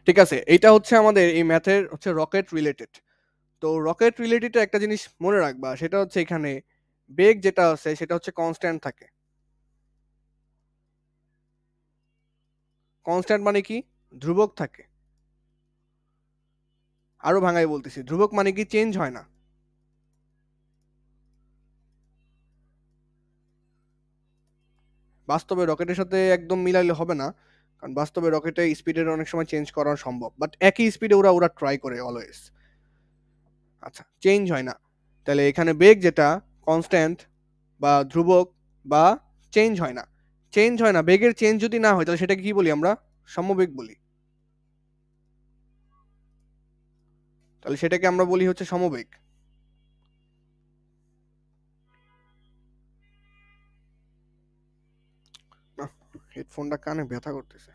ঠিক আছে, এইটা হচ্ছে আমাদের এই ম্যাথের হচ্ছে রকেট রিলেটেড। তো রকেট রিলেটেড একটা জিনিস মনে রাখবা, সেটা হচ্ছে এখানে বেগ যেটা আছে সেটা হচ্ছে কনস্ট্যান্ট থাকে। কনস্ট্যান্ট মানে কি? ধ্রুবক থাকে। আরো ভাঙাই বলতেছি, ধ্রুবক মানে কি? চেঞ্জ হয় না। বাস্তবে রকেটের সাথে একদম মিলাইলে হবে না, কারণ বাস্তবে রকেটে স্পিডের অনেক সময় চেঞ্জ করা সম্ভব, বাট একই স্পিডে ওরা ওরা ট্রাই করে অলওয়েজ। আচ্ছা, চেঞ্জ হয় না, তাহলে এখানে বেগ যেটা কনস্ট্যান্ট বা ধ্রুবক বা চেঞ্জ হয় না, চেঞ্জ হয় না, বেগের চেঞ্জ যদি না হয় তাহলে সেটাকে কি বলি আমরা? সমবেগ বলি। তাহলে সেটাকে আমরা বলি হচ্ছে সমবেগ। হেডফোনটা কানে ব্যথা করতেছে।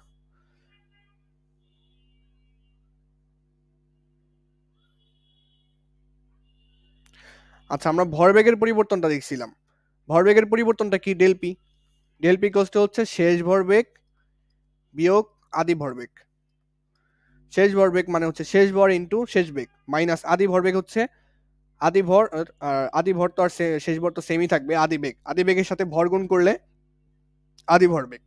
আচ্ছা, আমরা ভরবেগের পরিবর্তনটা দেখছিলাম। ভরবেগের পরিবর্তনটা কি? Del P. ডেল পি কষ্ট হচ্ছে শেষ ভরবেগ বিয়োগ আদি ভরবেগ। শেষ ভরবেগ মানে হচ্ছে শেষ ভর ইন্টু শেষ বেগ মাইনাস আদি ভরবেগ হচ্ছে আদি ভর। আদি ভর তো আর শেষ ভর তো সেমই থাকবে, আদি বেগ, আদি বেগের সাথে ভর গুণ করলে আদি ভরবেগ।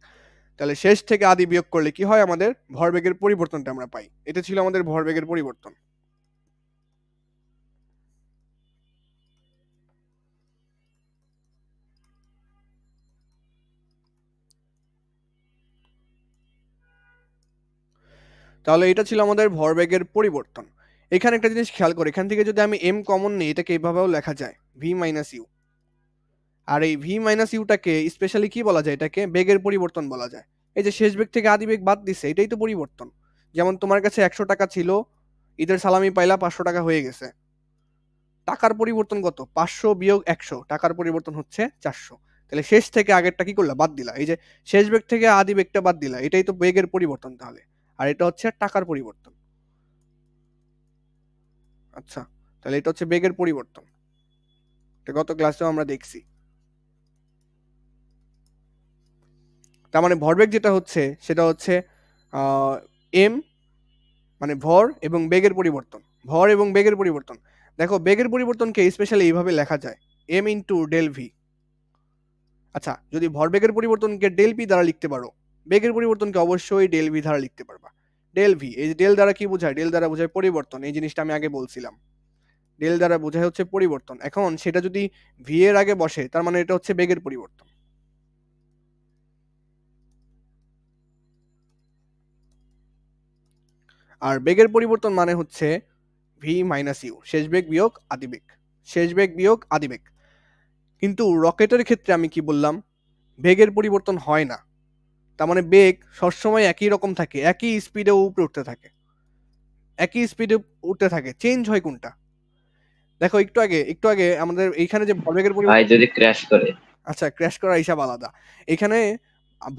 তাহলে শেষ থেকে আদি বিয়োগ করলে কি হয়? আমাদের ভরবেগের পরিবর্তনটা আমরা পাই। এটা ছিল আমাদের ভরবেগের পরিবর্তন। তাহলে এটা ছিল আমাদের ভরবেগের পরিবর্তন। এখানে একটা জিনিস খেয়াল করে, এখান থেকে যদি আমি এম কমন নিই, এটাকে এইভাবেও লেখা যায়, ভি মাইনাস ইউ। আর এই ভি মাইনাস ইউটাকে স্পেশালি কি বলা যায়? এটাকে বেগের পরিবর্তন বলা যায়। এই যে শেষ বেগ থেকে আদি বেগ বাদ দিছে, এটাই তো পরিবর্তন। যেমন তোমার কাছে 100 টাকা ছিল, ঈদের সালামি পাইলা, 500 টাকা হয়ে গেছে। টাকার পরিবর্তন কত? 500 বিয়োগ 100, টাকার পরিবর্তন হচ্ছে 400। তাহলে শেষ থেকে আগেরটা কি করলা? বাদ দিলা। এই যে শেষ বেগ থেকে আদি বেগটা বাদ দিলা, এটাই তো বেগের পরিবর্তন তাহলে। আর এটা হচ্ছে টাকার পরিবর্তন। আচ্ছা, তাহলে এটা হচ্ছে বেগের পরিবর্তন। এটা গত ক্লাসেও আমরা দেখছি। তার মানে ভরবেগ যেটা হচ্ছে সেটা হচ্ছে এম, মানে ভর এবং বেগের পরিবর্তন। ভর এবং বেগের পরিবর্তন। দেখো, বেগের পরিবর্তনকে স্পেশালি এইভাবে লেখা যায়, এম ইন্টু ডেল ভি। আচ্ছা, যদি ভরবেগের পরিবর্তনকে ডেল পি দ্বারা লিখতে পারো, বেগের পরিবর্তনকে অবশ্যই ডেল ভি দ্বারা লিখতে পারবা। ডেল ভি, এই যে ডেল দ্বারা কি বোঝায়? ডেল দ্বারা বোঝায় পরিবর্তন। এই জিনিসটা আমি আগে বলছিলাম, ডেল দ্বারা বোঝায় হচ্ছে পরিবর্তন। এখন সেটা যদি ভি এর আগে বসে, তার মানে এটা হচ্ছে বেগের পরিবর্তন। আর বেগের পরিবর্তন মানে হচ্ছে ভি মাইনাস ইউ, শেষ বেগ বিয়োগ আদি বেগ। শেষ বেগ বিয়োগ আদি বেগ। কিন্তু রকেটের ক্ষেত্রে আমি কি বললাম? বেগের পরিবর্তন হয় না। তার মানে বেগ সবসময় একই রকম থাকে, একই স্পিডে উপরে উঠতে থাকে, একই স্পিডে উঠতে থাকে। চেঞ্জ হয় কোনটা? দেখো, একটু আগে আমাদের এইখানে যে ভরবেগের ভাই পরিবর্তন। যদি ক্র্যাশ করে। আচ্ছা, ক্র্যাশ করার হিসাব আলাদা। এখানে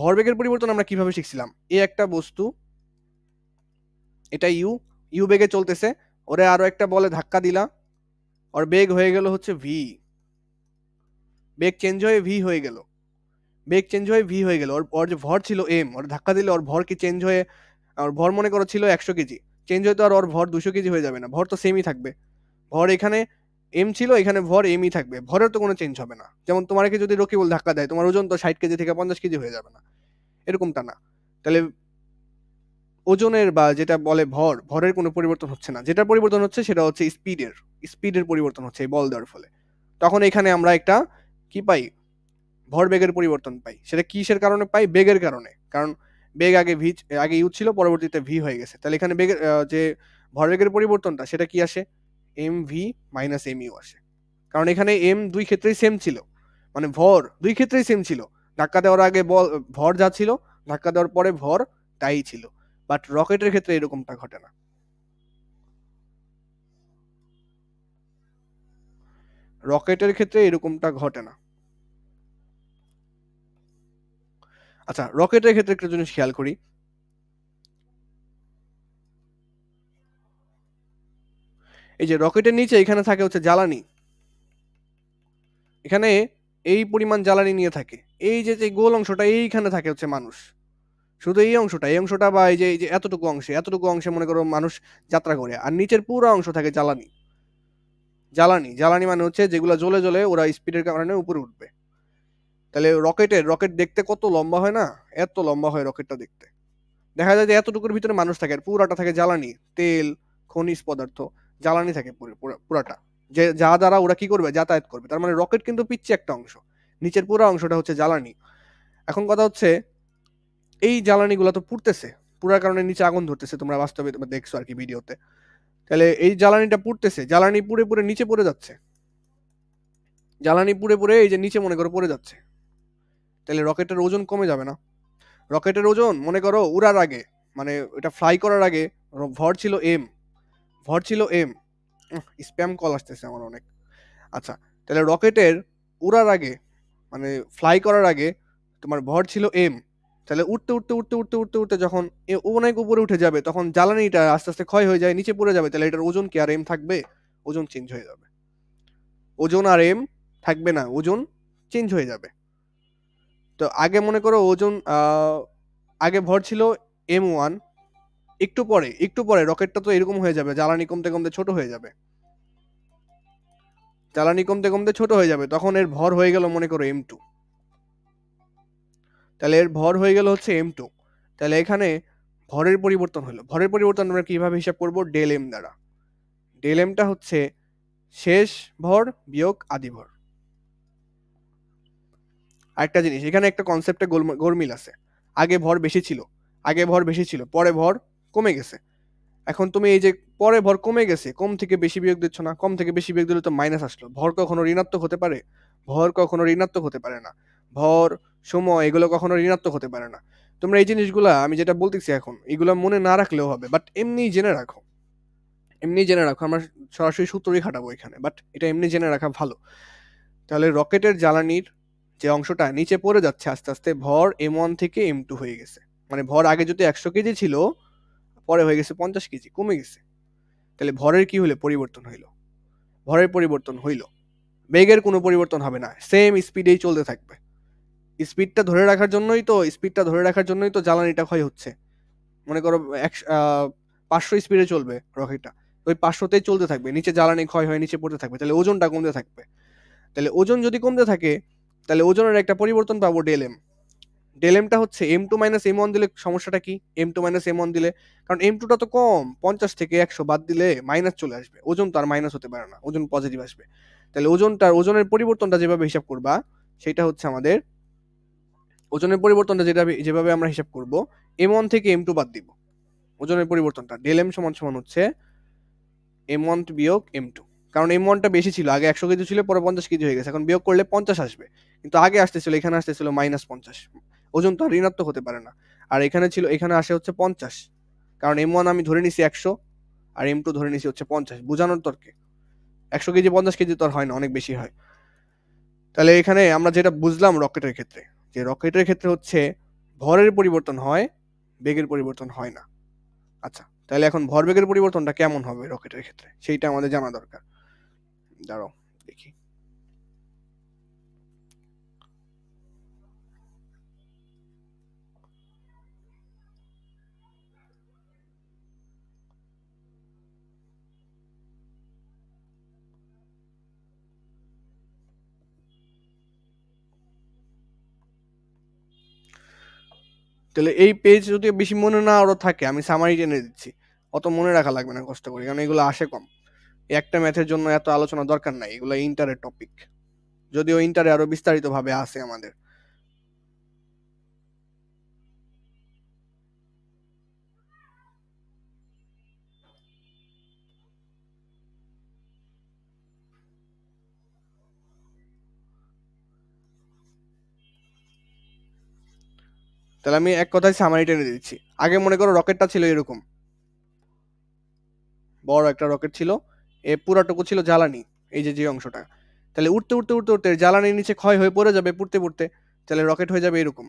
ভরবেগের পরিবর্তন আমরা কিভাবে শিখছিলাম? এই একটা বস্তু, এটা ইউ, ইউ বেগে চলতেছে, ওরে আরো একটা বলে ধাক্কা দিলা, ওর বেগ হয়ে গেল হচ্ছে ভি। বেগ চেঞ্জ হয়ে ভি হয়ে গেল, বেগ চেঞ্জ হয়ে ভি হয়ে গেল। ওর ওর যে ভর ছিল এম, ওর ধাক্কা দিলে ওর ভর কি চেঞ্জ হয়ে, ওর ভর মনে করো ছিল 100 কেজি, চেঞ্জ হয়ে তো আর ওর ভর 200 কেজি হয়ে যাবে না, ভর তো সেমই থাকবে। ভর এখানে এম ছিল, এখানে ভর এমই থাকবে, ভরের তো কোনো চেঞ্জ হবে না। যেমন তোমাকে যদি রকিবুল ধাক্কা দেয়, তোমার ওজন তো 60 কেজি থেকে 50 কেজি হয়ে যাবে না, এরকমটা না। তাহলে ওজনের বা যেটা বলে ভর, ভরের কোনো পরিবর্তন হচ্ছে না। যেটা পরিবর্তন হচ্ছে সেটা হচ্ছে স্পিডের, স্পিডের পরিবর্তন হচ্ছে এই বল দেওয়ার ফলে। তখন এখানে আমরা একটা কি পাই? ভরবেগের পরিবর্তন পাই। সেটা কিসের কারণে পাই? বেগের কারণে। কারণ বেগ আগে ভি, আগে ইউ ছিল, পরবর্তীতে ভি হয়ে গেছে। তাহলে এখানে বেগের যে ভরবেগের পরিবর্তনটা সেটা কি আসে? M V minus M U আসে। কারণ এখানে এম দুই ক্ষেত্রেই সেম ছিল, মানে ভর দুই ক্ষেত্রেই সেম ছিল। ধাক্কা দেওয়ার আগে বল ভর যা ছিল, ধাক্কা দেওয়ার পরে ভর তাই ছিল। বাট রকেটের ক্ষেত্রে এরকমটা ঘটে না। রকেটের ক্ষেত্রে এরকমটা ঘটে না। আচ্ছা, রকেটের ক্ষেত্রে একটা জিনিস খেয়াল করি। এই যে রকেটের নিচে এখানে থাকে হচ্ছে জ্বালানি, এখানে এই পরিমাণ জ্বালানি নিয়ে থাকে। এই যে যে গোল অংশটা, এইখানে থাকে হচ্ছে মানুষ। শুধু এই অংশটা বা এই যে এতটুকু অংশে মনে করো মানুষ যাত্রা করে, আর নিচের পুরো অংশ থাকে জ্বালানি। জ্বালানি মানে হচ্ছে যেগুলো জ্বলে জ্বলে ওরা স্পিডের কারণে উপরে উঠবে। তাহলে রকেট দেখতে কত লম্বা হয় না, এত লম্বা হয় রকেটটা দেখতে। দেখা যায় যে এতটুকুর ভিতরে মানুষ থাকে, আর পুরাটা থাকে জ্বালানি, তেল, খনিজ পদার্থ, জ্বালানি থাকে পুরাটা, যে যা দ্বারা ওরা কি করবে, যাতায়াত করবে। তার মানে রকেট কিন্তু পিচ্ছে একটা অংশ, নিচের পুরো অংশটা হচ্ছে জ্বালানি। এখন কথা হচ্ছে এই জ্বালানিগুলো তো পুড়তেছে, পুরার কারণে নিচে আগুন ধরতেছে, তোমরা বাস্তবে দেখছো আর কি ভিডিওতে। তাহলে এই জ্বালানিটা পুড়তেছে, জ্বালানি পুড়ে পুড়ে নিচে পড়ে যাচ্ছে, জ্বালানি পুড়ে পুড়ে এই যে নিচে মনে করো পড়ে যাচ্ছে। তাহলে রকেটের ওজন কমে যাবে না? রকেটের ওজন মনে করো উড়ার আগে, মানে এটা ফ্লাই করার আগে ভর ছিল এম, ভর ছিল এম। স্প্যাম কল আসতেছে আমার অনেক। আচ্ছা, তাহলে রকেটের উড়ার আগে, মানে ফ্লাই করার আগে তোমার ভর ছিল এম। তাহলে উঠতে উঠতে উঠতে উঠতে উঠতে উঠতে যখন অনেক উপরে উঠে যাবে, তখন জ্বালানিটা আস্তে আস্তে ক্ষয় হয়ে যায়, নিচে পড়ে যাবে। তাহলে এটার ওজন কি আর এম থাকবে? ওজন চেঞ্জ হয়ে যাবে। ওজন আর এম থাকবে না, ওজন চেঞ্জ হয়ে যাবে। তো আগে মনে করো ওজন আগে ভর ছিল M1, একটু পরে রকেটটা তো এরকম হয়ে যাবে, জ্বালানি কমতে কমতে ছোট হয়ে যাবে, জ্বালানি কমতে কমতে ছোট হয়ে যাবে, তখন এর ভর হয়ে গেল মনে করো M2। তাহলে এর ভর হয়ে গেল হচ্ছে M2। তাহলে এখানে ভরের পরিবর্তন হলো, ভরের পরিবর্তন আমরা কিভাবে হিসাব করব? ডেল এম দ্বারা। ডেল এমটা হচ্ছে শেষ ভর বিয়োগ আদি ভর। আরেকটা জিনিস, এখানে একটা কনসেপ্টে গোলমিল আছে। আগে ভর বেশি ছিল, পরে ভর কমে গেছে। এখন তুমি এই যে পরে ভর কমে গেছে, কম থেকে বেশি বিয়োগ দিচ্ছ না, কম থেকে বেশি বিয়োগ দিলে তো মাইনাস আসলো। ভর কখনো ঋণাত্মক হতে পারে? ভর কখনো ঋণাত্মক হতে পারে না। ভর, সময়, এগুলো কখনো ঋণাত্মক হতে পারে না। তোমরা এই জিনিসগুলা আমি যেটা বলতেছি এখন, এগুলো মনে না রাখলেও হবে, বাট এমনি জেনে রাখো, এমনি জেনে রাখো। আমরা সরাসরি সূত্রই খাটাবো এখানে, বাট এটা এমনি জেনে রাখা ভালো। তাহলে রকেটের জ্বালানির যে অংশটা নিচে পড়ে যাচ্ছে আস্তে আস্তে, ভর M1 থেকে M2 হয়ে গেছে। মানে ভর আগে যদি 100 কেজি ছিল, পরে হয়ে গেছে 50 কেজি, কমে গেছে। তাহলে ভরের কি হইলো? পরিবর্তন হইলো। ভরের পরিবর্তন হইলো, বেগের কোনো পরিবর্তন হবে না, সেম স্পিডেই চলতে থাকবে। স্পিডটা ধরে রাখার জন্যই তো জ্বালানিটা ক্ষয় হচ্ছে। মনে করো 500 স্পিডে চলবে রকেটটা, ওই 500তেই চলতে থাকবে, নিচে জ্বালানি ক্ষয় হয়ে নিচে পড়তে থাকবে, তাহলে ওজনটা কমতে থাকবে। তাহলে ওজন যদি কমতে থাকে, তাহলে ওজনের একটা পরিবর্তন পাবো ডেল এম। ডেল এমটা হচ্ছে M2 মাইনাস M1 দিলে সমস্যাটা কি? M2 মাইনাস M1 দিলে, কারণ M2টা তো কম, 50 থেকে 100 বাদ দিলে মাইনাস চলে আসবে, ওজন তো আর মাইনাস হতে পারে না, ওজন পজিটিভ আসবে। তাহলে ওজনের পরিবর্তনটা যেভাবে হিসাব করবা, সেটা হচ্ছে আমাদের ওজনের পরিবর্তনটা যেভাবে আমরা হিসাব করব, M1 থেকে M2 বাদ দিব। ওজনের পরিবর্তনটা ডেল এম সমান সমান হচ্ছে M1 বিয়োগ M2। কারণ M1টা বেশি ছিল, আগে 100 কেজি ছিল, পরে 50 কেজি হয়ে গেছে, এখন বিয়োগ করলে 50 আসবে। কিন্তু আগে আসতেছিল, এখানে আসতেছিল -50। ওজন তো আর ঋণাত্মক হতে পারে না। আর এখানে আসে হচ্ছে 50, কারণ M1 আমি ধরে নিছি 100, আর M2 ধরে নিছি হচ্ছে 50, বোঝানোর তর্কে। 100 কেজি 50 কেজি তো আর হয় না, অনেক বেশি হয়। তাহলে এখানে আমরা যেটা বুঝলাম রকেটের ক্ষেত্রে, যে রকেটের ক্ষেত্রে হচ্ছে ভরের পরিবর্তন হয়, বেগের পরিবর্তন হয় না। আচ্ছা, তাহলে এখন ভরবেগের পরিবর্তনটা কেমন হবে রকেটের ক্ষেত্রে, সেইটা আমাদের জানা দরকার। দাঁড়াও দেখি। তাহলে এই পেজ যদি বেশি মনে না আরো থাকে, আমি সামারি টেনে দিচ্ছি, অত মনে রাখা লাগবে না কষ্ট করে, কারণ এগুলো আসে কম। এই একটা ম্যাথের জন্য এত আলোচনা দরকার নাই, এগুলো ইন্টারের টপিক, যদিও ইন্টারে আরো বিস্তারিত ভাবে আছে আমাদের। তাহলে আমি এক কথায় সামারি টেনে দিচ্ছি। আগে মনে করো রকেটটা ছিল এরকম, বড় একটা রকেট ছিল, এ পুরাটুকু ছিল জ্বালানি, এই যে যে অংশটা। তাহলে উঠতে উঠতে উঠতে উঠতে জ্বালানির নিচে ক্ষয় হয়ে পড়ে যাবে, পড়তে পড়তে তাহলে রকেট হয়ে যাবে এরকম,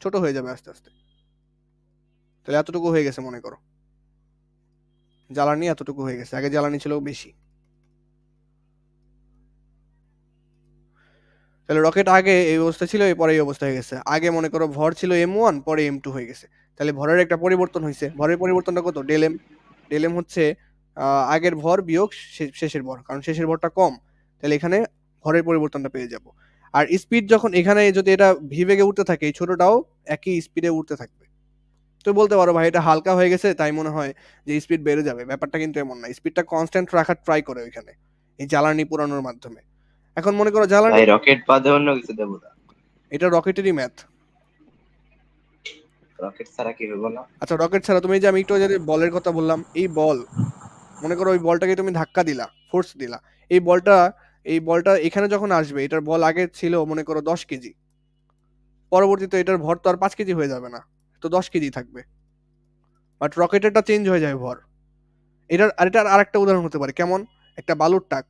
ছোট হয়ে যাবে আস্তে আস্তে। তাহলে এতটুকু হয়ে গেছে মনে করো, জ্বালানি এতটুকু হয়ে গেছে, আগে জ্বালানি ছিল বেশি। তাহলে রকেট আগে এই অবস্থা ছিল, পরে এই অবস্থা হয়ে গেছে। আগে মনে করো ভর ছিল M1, পরে M2 হয়ে গেছে। তাহলে ভরের একটা পরিবর্তন হয়েছে। ভরের পরিবর্তনটা কত? Del M. ডেল এম হচ্ছে আগের ভর বিয়োগ শেষের ভর, কারণ শেষের ভরটা কম, তাহলে এখানে ভরের পরিবর্তনটা পেয়ে যাব। আর স্পিড যখন এখানে যদি এটা ভি বেগে উঠতে থাকে, এই ছোটটাও একই স্পিডে উঠতে থাকবে। তো বলতে পারো ভাই এটা হালকা হয়ে গেছে তাই মনে হয় যে স্পিড বেড়ে যাবে, ব্যাপারটা কিন্তু এমন না। স্পিডটা কনস্ট্যান্ট রাখার ট্রাই করে ওইখানে এই জ্বালানি পোড়ানোর মাধ্যমে। এখন মনে করো জ্বালানি, ভাই রকেট বাদে অন্য কিছু দেবো না? এটা রকেটেরই ম্যাথ। রকেট ছাড়া কি হবো না? আচ্ছা রকেট ছাড়া তুমি যে আমি একটু যদি বলের কথা বললাম, এই বল, মনে করো ওই বলটাকে তুমি ধাক্কা দিলা, ফোর্স দিলা, এই বলটা এখানে যখন আসবে, এটার বল আগে ছিল মনে করো 10 কেজি, পরবর্তীতে এটার ভর তো আর 5 কেজি হয়ে যাবে না, তো 10 কেজি থাকবে, বাট রকেটেরটা চেঞ্জ হয়ে যায় ভর। এটার আরেকটা উদাহরণ হতে পারে কেমন, একটা বালুর ট্রাক,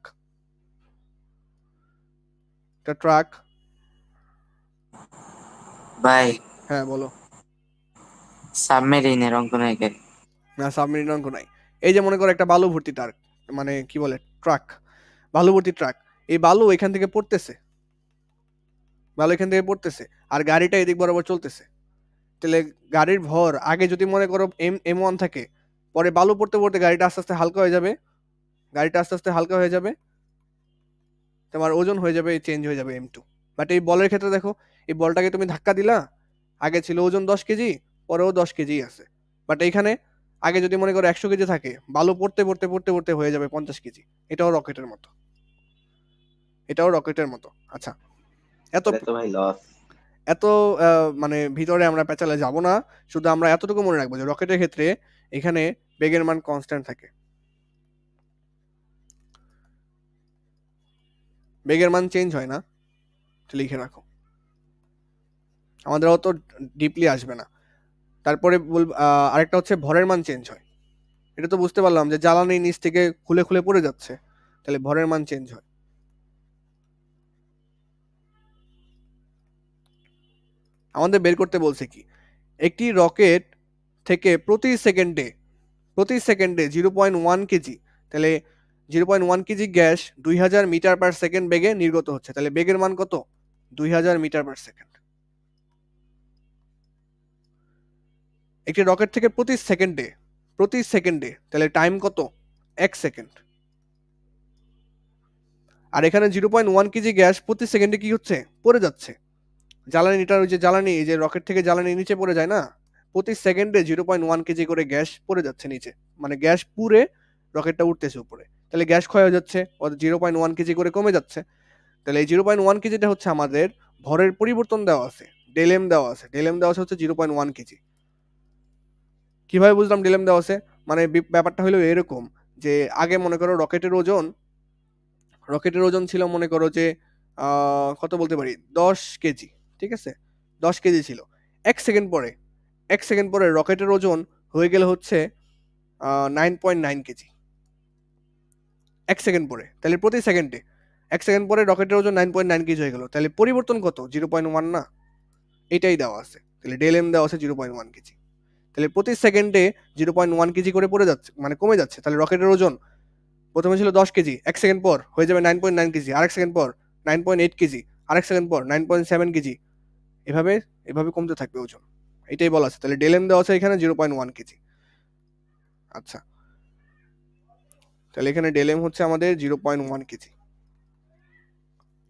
একটা ট্রাক। ভাই হ্যাঁ বলো। সাবমেরিনের অঙ্ক নাই কেন? না সাবমেরিন অঙ্ক নাই। এই যে মনে করো একটা বালু ভর্তি ট্রাক, মানে কি বলে ট্রাক, বালু ভর্তি ট্রাক, এই বালু এখান থেকে পড়তেছে, বালু এখান থেকে পড়তেছে, আর গাড়িটা এদিক বরাবর চলতেছে। তাহলে গাড়ির ভর আগে যদি মনে করো এম ওয়ান থাকে, পরে বালু পড়তে পড়তে গাড়িটা আস্তে আস্তে হালকা হয়ে যাবে, গাড়িটা আস্তে আস্তে হালকা হয়ে যাবে, তোমার ওজন হয়ে যাবে, চেঞ্জ হয়ে যাবে এম টু। বাট এই বলের ক্ষেত্রে দেখো, এই বলটাকে তুমি ধাক্কা দিলা, আগে ছিল ওজন 10 কেজি, পরেও 10 কেজি আছে, বাট এইখানে আগে যদি মনে করো 100 কেজি থাকে, বালু পড়তে পড়তে পড়তে পড়তে হয়ে যাবে 50 কেজি। এটাও রকেটের মতো, এটাও রকেটের মতো। আচ্ছা, এত তাহলে তো ভাই লস। এত মানে ভিতরে আমরা পেঁচালে যাব না, শুধু আমরা এতটুকু মনে রাখবো যে রকেটের ক্ষেত্রে এখানে বেগের মান কনস্ট্যান্ট থাকে, বেগের মান চেঞ্জ হয় না, লিখে রাখো, আমাদের অত ডিপলি আসবে না। তারপরে আরেকটা হচ্ছে ভরের মান চেঞ্জ হয়। এটা তো বুঝতে পারলাম যে জ্বালানি নিচ থেকে খুলে খুলে পড়ে যাচ্ছে, তাহলে ভরের মান চেঞ্জ হয়। আমাদের বের করতে বলছে কি, একটি রকেট থেকে প্রতি সেকেন্ডে 0.1 কেজি, তাহলে 0.1 কেজি গ্যাস 2000 মিটার/সেকেন্ড বেগে নির্গত হচ্ছে, তাহলে বেগের মান কত? 2000 মিটার/সেকেন্ড। একটি রকেট থেকে প্রতি সেকেন্ডে তাহলে টাইম কত? 1 সেকেন্ড। আর এখানে 0.1 কেজি গ্যাস প্রতি সেকেন্ডে কি হচ্ছে? পড়ে যাচ্ছে। জ্বালানিটার ওই যে জ্বালানি, এই যে রকেট থেকে জ্বালানি নিচে পড়ে যায় না, প্রতি সেকেন্ডে 0.1 কেজি করে গ্যাস পড়ে যাচ্ছে নিচে, মানে গ্যাস পুড়ে রকেটটা উঠতেছে উপরে, তাহলে গ্যাস ক্ষয় হয়ে যাচ্ছে, 0.1 কেজি করে কমে যাচ্ছে। তাহলে এই 0.1 কেজিটা হচ্ছে আমাদের ভরের পরিবর্তন দেওয়া আছে, ডেলেম দেওয়া আছে, ডেলেম দেওয়া আছে হচ্ছে 0.1 কেজি। কিভাবে বুঝলাম ডেলেম দেওয়া আছে? মানে ব্যাপারটা হলো এরকম যে আগে মনে করো রকেটের ওজন ছিল মনে করো যে কত বলতে পারি, 10 কেজি, ঠিক আছে, 10 কেজি ছিল। 1 সেকেন্ড পরে 1 সেকেন্ড পরে রকেটের ওজন হয়ে গেলে হচ্ছে 9.9 কেজি। 1 সেকেন্ড পরে, তাহলে প্রতি সেকেন্ডে 1 সেকেন্ড পরে রকেটের ওজন 9.9 কেজি হয়ে গেল, তাহলে পরিবর্তন কত? 0.1 না, এটাই দেওয়া আছে। তাহলে ডেল এম দেওয়া আছে 0.1 কেজি, তাহলে প্রতি সেকেন্ডে 0.1 কেজি করে পড়ে যাচ্ছে, মানে কমে যাচ্ছে। তাহলে রকেটের ওজন প্রথমে ছিল 10 কেজি, 1 সেকেন্ড পর হয়ে যাবে 9.9 কেজি, আরেক সেকেন্ড পর 9.8 কেজি, আরেক সেকেন্ড পর 9.7 কেজি, এভাবে এভাবে কমতে থাকবে ওজন, এটাই বলা আছে। তাহলে ডেল এম দেওয়া আছে এখানে 0.1 কেজি। আচ্ছা, তাহলে এখানে ডেল এম হচ্ছে আমাদের 0.1 কেজি।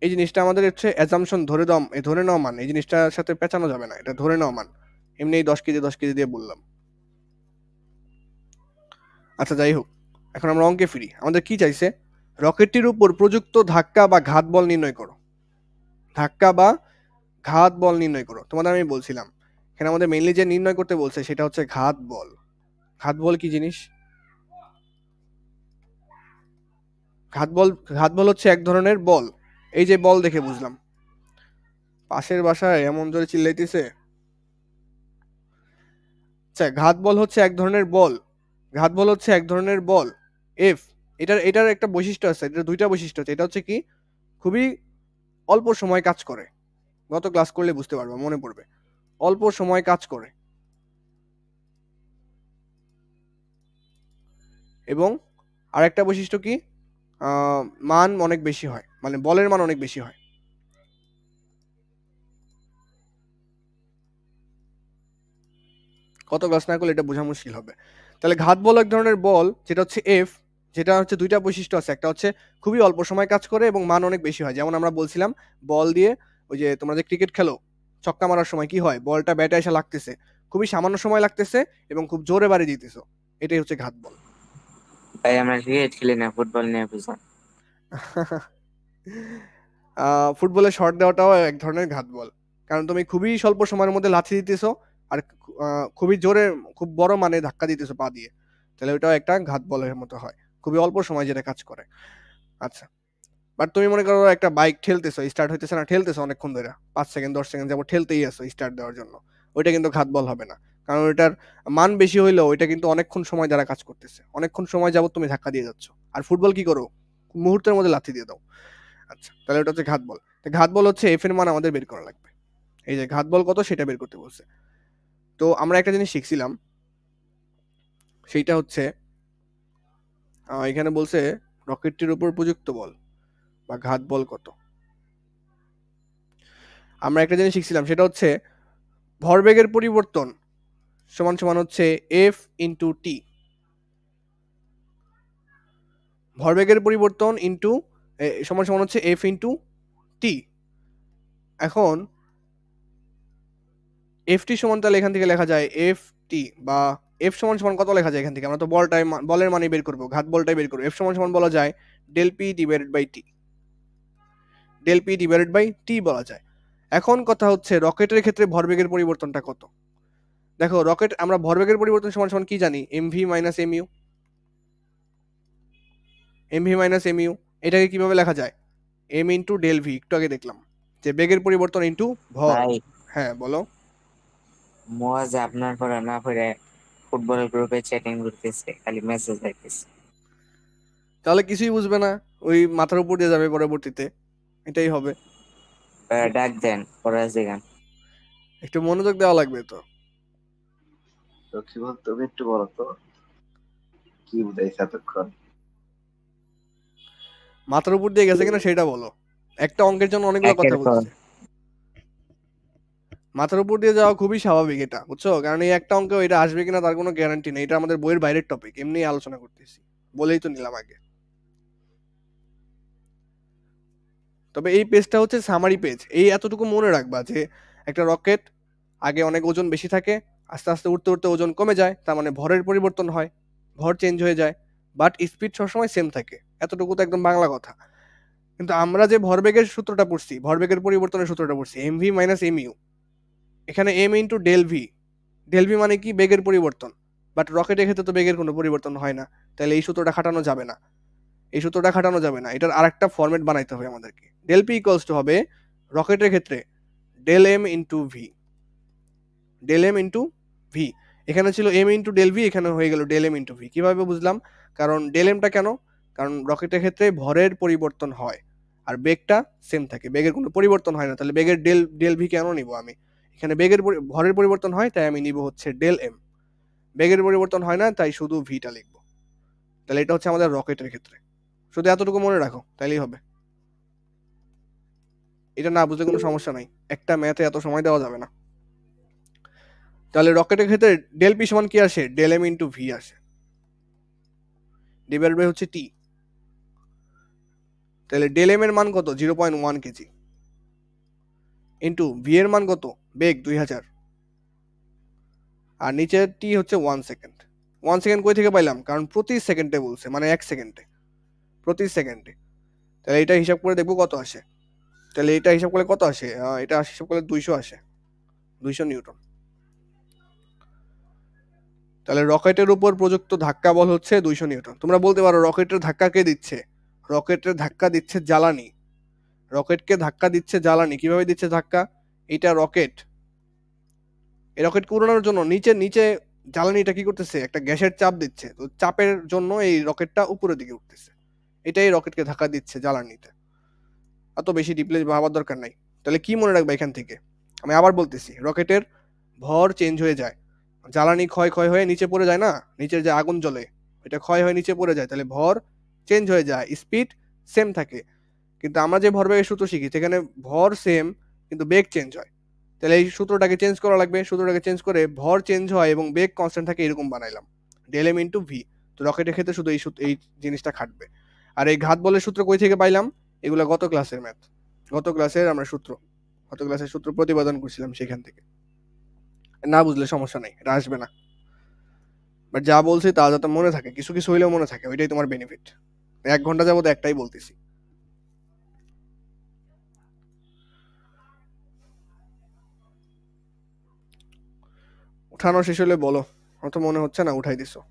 এই জিনিসটা আমাদের হচ্ছে অ্যাজাম্পশন, ধরে নেওয়া মান, এই জিনিসটার সাথে পেঁচানো যাবে না, এটা ধরে নেওয়া মান, এমনি 10 কেজি দিয়ে বললাম। আচ্ছা যাই হোক, এখন আমরা অঙ্কে ফিরি। আমাদের কি চাইছে? রকেটটির উপর প্রযুক্ত ধাক্কা বা ঘাত বল নির্ণয় করো, ধাক্কা বা ঘাত বল নির্ণয় করো। তোমাদের আমি বলছিলাম এখানে আমাদের মেইনলি যে নির্ণয় করতে বলছে সেটা হচ্ছে ঘাত বল। ঘাত বল কি জিনিস? ঘাত বল, ঘাত বল হচ্ছে এক ধরনের বল। এই যে বল দেখে বুঝলাম, পাশের বাসায় এমন জোরে চিল্লাইতেছে। আচ্ছা, ঘাত বল হচ্ছে এক ধরনের বল, ঘাত বল হচ্ছে এক ধরনের বল এফ। এটার একটা বৈশিষ্ট্য আছে, এটার দুইটা বৈশিষ্ট্য আছে। এটা হচ্ছে কি, খুবই অল্প সময় কাজ করে, গত ক্লাস করলে বুঝতে পারবে, মনে পড়বে, অল্প সময় কাজ করে, এবং আরেকটা বৈশিষ্ট্য কি, মান অনেক বেশি হয়, মানে বলের মান অনেক বেশি হয়। কত কাজ না করলে এটা বোঝা মুশকিল হবে। তাহলে ঘাত বল এক ধরনের বল যেটা হচ্ছে এফ, যেটা হচ্ছে দুইটা বৈশিষ্ট্য আছে, একটা হচ্ছে খুবই অল্প সময় কাজ করে এবং মান অনেক বেশি হয়। যেমন আমরা বলছিলাম বল দিয়ে, ওই যে তোমরা যে ক্রিকেট খেলো, ছক্কা মারার সময় কি হয়, বলটা ব্যাটে এসে লাগতেছে, খুবই সামান্য সময় লাগতেছে এবং খুব জোরে বাড়ি দিতেছো, এটাই হচ্ছে ঘাত বল। ভাই আমরা ক্রিকেট খেলি না, ফুটবল নিয়ে বুঝান। ফুটবলে শট দেওয়াটাও এক ধরনের ঘাত বল, কারণ তুমি খুবই স্বল্প সময়ের মধ্যে লাথি দিতেছো আর খুবই জোরে, খুব বড় মানে ধাক্কা দিতেছো পা দিয়ে, তাহলে ওটাও একটা ঘাত বলের মতো হয়, খুবই অল্প সময় যেটা কাজ করে। আচ্ছা, বাট তুমি মনে করো একটা বাইক ঠেলতেছো, স্টার্ট হইতেছে না, ঠেলতেছো অনেকক্ষণ ধরে, 5 সেকেন্ড 10 সেকেন্ড যাবো ঠেলতেই আছো স্টার্ট দেওয়ার জন্য, ওইটা কিন্তু ঘাত বল হবে না, কারণ ওইটার মান বেশি হইলেও ওইটা কিন্তু অনেকক্ষণ সময় দ্বারা কাজ করতেছে, অনেকক্ষণ সময় যাবত তুমি ধাক্কা দিয়ে যাচ্ছ। আর ফুটবল কি করো, মুহূর্তের মধ্যে লাথি দিয়ে দাও। আচ্ছা, তাহলে ওটা হচ্ছে ঘাত বল। তো ঘাত বল হচ্ছে এফ এর মান আমাদের বের করা লাগবে, এই যে ঘাত বল কত সেটা বের করতে বলছে। তো আমরা একটা জিনিস শিখছিলাম, সেইটা হচ্ছে এখানে বলছে রকেটটির উপর প্রযুক্ত বল বা ঘাত বল কত। আমরা একটা জিনিস শিখছিলাম, সেটা হচ্ছে ভরবেগের পরিবর্তন সমান সমান হচ্ছে এফ ইন্টু টি। ভরবেগের পরিবর্তন ইন্টু সমান সমান হচ্ছে এফ ইন্টু টি। এখন এফ টি সমান, তাহলে এখান থেকে লেখা যায় এফ টি, বা এফ সমান সমান কত লেখা যায় এখান থেকে, আমরা তো বলটাই বলের মানই বের করবো, ঘাত বলটাই বের করবো। এফ সমান সমান বলা যায় del P divided by T, del P divided by T বলা যায়। এখন কথা হচ্ছে রকেটের ক্ষেত্রে ভরবেগের পরিবর্তনটা কত। দেখো রকেট, আমরা ভরবেগের পরিবর্তন সমান সমান কি জানি, MV minus mu, MV minus mu. এটাকে কিভাবে লেখা যায়, এম ইন্টু ডেল ভি, একটু আগে দেখলাম যে বেগের পরিবর্তন ইন্টু ভর। ভাই হ্যাঁ বলো। মোয়াজ আপনার পড়া না পড়ে ফুটবলের গ্রুপে চ্যাটিং করতেছে, খালি মেসেজ আইতেছে। তাহলে কিছুই বুঝবে না, ওই মাথার উপর দিয়ে যাবে পরবর্তীতে, এটাই হবে। ডাক দেন পড়া জিগান। একটু মনোযোগ দেওয়া লাগবে তো। তো কি বলতো, তুমি একটু বলো তো কি বুঝাইছে এতক্ষণ। মাথার উপর দিয়ে গেছে কিনা সেটা বলো, একটা অঙ্কের জন্য অনেকগুলো একের কথা পর বলতেছে। মাথার উপর দিয়ে যাওয়া খুবই স্বাভাবিক এটা, বুঝছো, কারণ এই একটা অঙ্কে এটা আসবে কিনা তার কোনো গ্যারান্টি নেই, এটা আমাদের বইয়ের বাইরের টপিক, এমনি আলোচনা করতেছি বলেই তো নিলাম আগে। তবে এই পেজটা হচ্ছে সামারি পেজ, এই এতটুকু মনে রাখবা যে একটা রকেট আগে অনেক ওজন বেশি থাকে, আস্তে আস্তে উঠতে উঠতে ওজন কমে যায়, তার মানে ভরের পরিবর্তন হয়, ভর চেঞ্জ হয়ে যায়, বাট স্পিড সবসময় সেম থাকে, এতটুকু তো একদম বাংলা কথা। কিন্তু আমরা যে ভরবেগের সূত্রটা পড়ছি, ভরবেগের পরিবর্তনের সূত্রটা পড়ছি এমভি মাইনাস এমইউ, এখানে M into del V, del V মানে কি, বেগের পরিবর্তন, বাট রকেটের ক্ষেত্রে তো বেগের কোনো পরিবর্তন হয় না, তাহলে এই সূত্রটা খাটানো যাবে না, এই সূত্রটা খাটানো যাবে না, এটার আরেকটা ফরম্যাট বানাইতে হবে আমাদেরকে। ডেল পি ইকুয়ালস টু হবে রকেটের ক্ষেত্রে del M into V, del M into V. এখানে ছিল এম ইন্টু ডেল ভি, এখানে হয়ে গেল ডেল এম ইন্টু ভি। কিভাবে বুঝলাম, কারণ ডেল এমটা কেন, কারণ রকেটের ক্ষেত্রে ভরের পরিবর্তন হয় আর বেগটা সেম থাকে, বেগের কোনো পরিবর্তন হয় না, তাহলে বেগের ডেল ডেল ভি কেন নিব আমি, এখানে বেগের ভরের পরিবর্তন হয় তাই আমি নিব হচ্ছে ডেল এম, বেগের পরিবর্তন হয় না তাই শুধু ভিটা লিখবো। তাহলে এটা হচ্ছে আমাদের রকেটের ক্ষেত্রে, শুধু এতটুকু মনে রাখো তাইলেই হবে, এটা না বুঝলে কোনো সমস্যা নাই, একটা ম্যাথে এত সময় দেওয়া যাবে না। তাহলে রকেটের ক্ষেত্রে ডেল পি সমান কি আসে, ডেল এম ইন্টু ভি আসে, ডিভাইড বাই হচ্ছে টি। তাহলে ডেল এম এর মান কত, 0.1 কেজি, ইন্টু ভি এর মান কত, বেগ 2000, আর নিচে টি হচ্ছে 1 সেকেন্ড। 1 সেকেন্ড কই থেকে পাইলাম, কারণ প্রতি সেকেন্ডে বলছে, মানে 1 সেকেন্ডে, প্রতি সেকেন্ডে। তাহলে এটা হিসাব করে দেখবো কত আসে, তাহলে এটা হিসাব করলে কত আসে, এটা হিসাব করলে 200 আসে, 200 নিউটন। তাহলে রকেটের উপর প্রযুক্ত ধাক্কা বল হচ্ছে 200 নিউটন। তোমরা বলতে পারো রকেটের ধাক্কা কে দিচ্ছে, রকেটের ধাক্কা দিচ্ছে জ্বালানি, রকেটকে ধাক্কা দিচ্ছে জ্বালানি, কিভাবে দিচ্ছে ধাক্কা, এটা রকেট, এই রকেটকে উড়ানোর জন্য নিচে নিচে জ্বালানিটা কি করতেছে, একটা গ্যাসের চাপ দিচ্ছে, তো চাপের জন্য এই রকেটটা উপরের দিকে উঠতেছে, এটাই রকেটকে ধাক্কা দিচ্ছে জ্বালানিতে। এত বেশি ডিপলি ভাবার দরকার নাই। তাহলে কি মনে রাখবে এখান থেকে, আমি আবার বলতেছি, রকেটের ভর চেঞ্জ হয়ে যায়, জ্বালানি ক্ষয় ক্ষয় হয়ে নিচে পড়ে যায় না, নিচের যে আগুন জ্বলে এটা ক্ষয় হয়ে নিচে পড়ে যায়, তাহলে ভর চেঞ্জ হয়ে যায়, স্পিড সেম থাকে। কিন্তু আমরা যে ভরবেগের সূত্র শিখি সেখানে ভর সেম কিন্তু বেগ চেঞ্জ হয়, তাহলে এই সূত্রটাকে চেঞ্জ করা লাগবে, সূত্রটাকে চেঞ্জ করে ভর চেঞ্জ হয় এবং বেগ কনস্ট্যান্ট থাকে এরকম বানাইলাম, ডেল এম ইন্টু ভি। তো রকেটের ক্ষেত্রে শুধু এই জিনিসটা খাটবে। আর এই ঘাত বলের সূত্র কই থেকে পাইলাম? এগুলো গত ক্লাসের ম্যাথ, গত ক্লাসের আমরা গত ক্লাসের সূত্র প্রতিপাদন করছিলাম সেখান থেকে। না বুঝলে সমস্যা নেই, এটা আসবে না, বাট যা বলছি তা যাতে মনে থাকে, কিছু কিছু হইলেও মনে থাকে, ওইটাই তোমার বেনিফিট। 1 ঘন্টা যাবত একটাই বলতেছি। উঠানো শেষ হলে বলো, অত মনে হচ্ছে না উঠাই দিছো।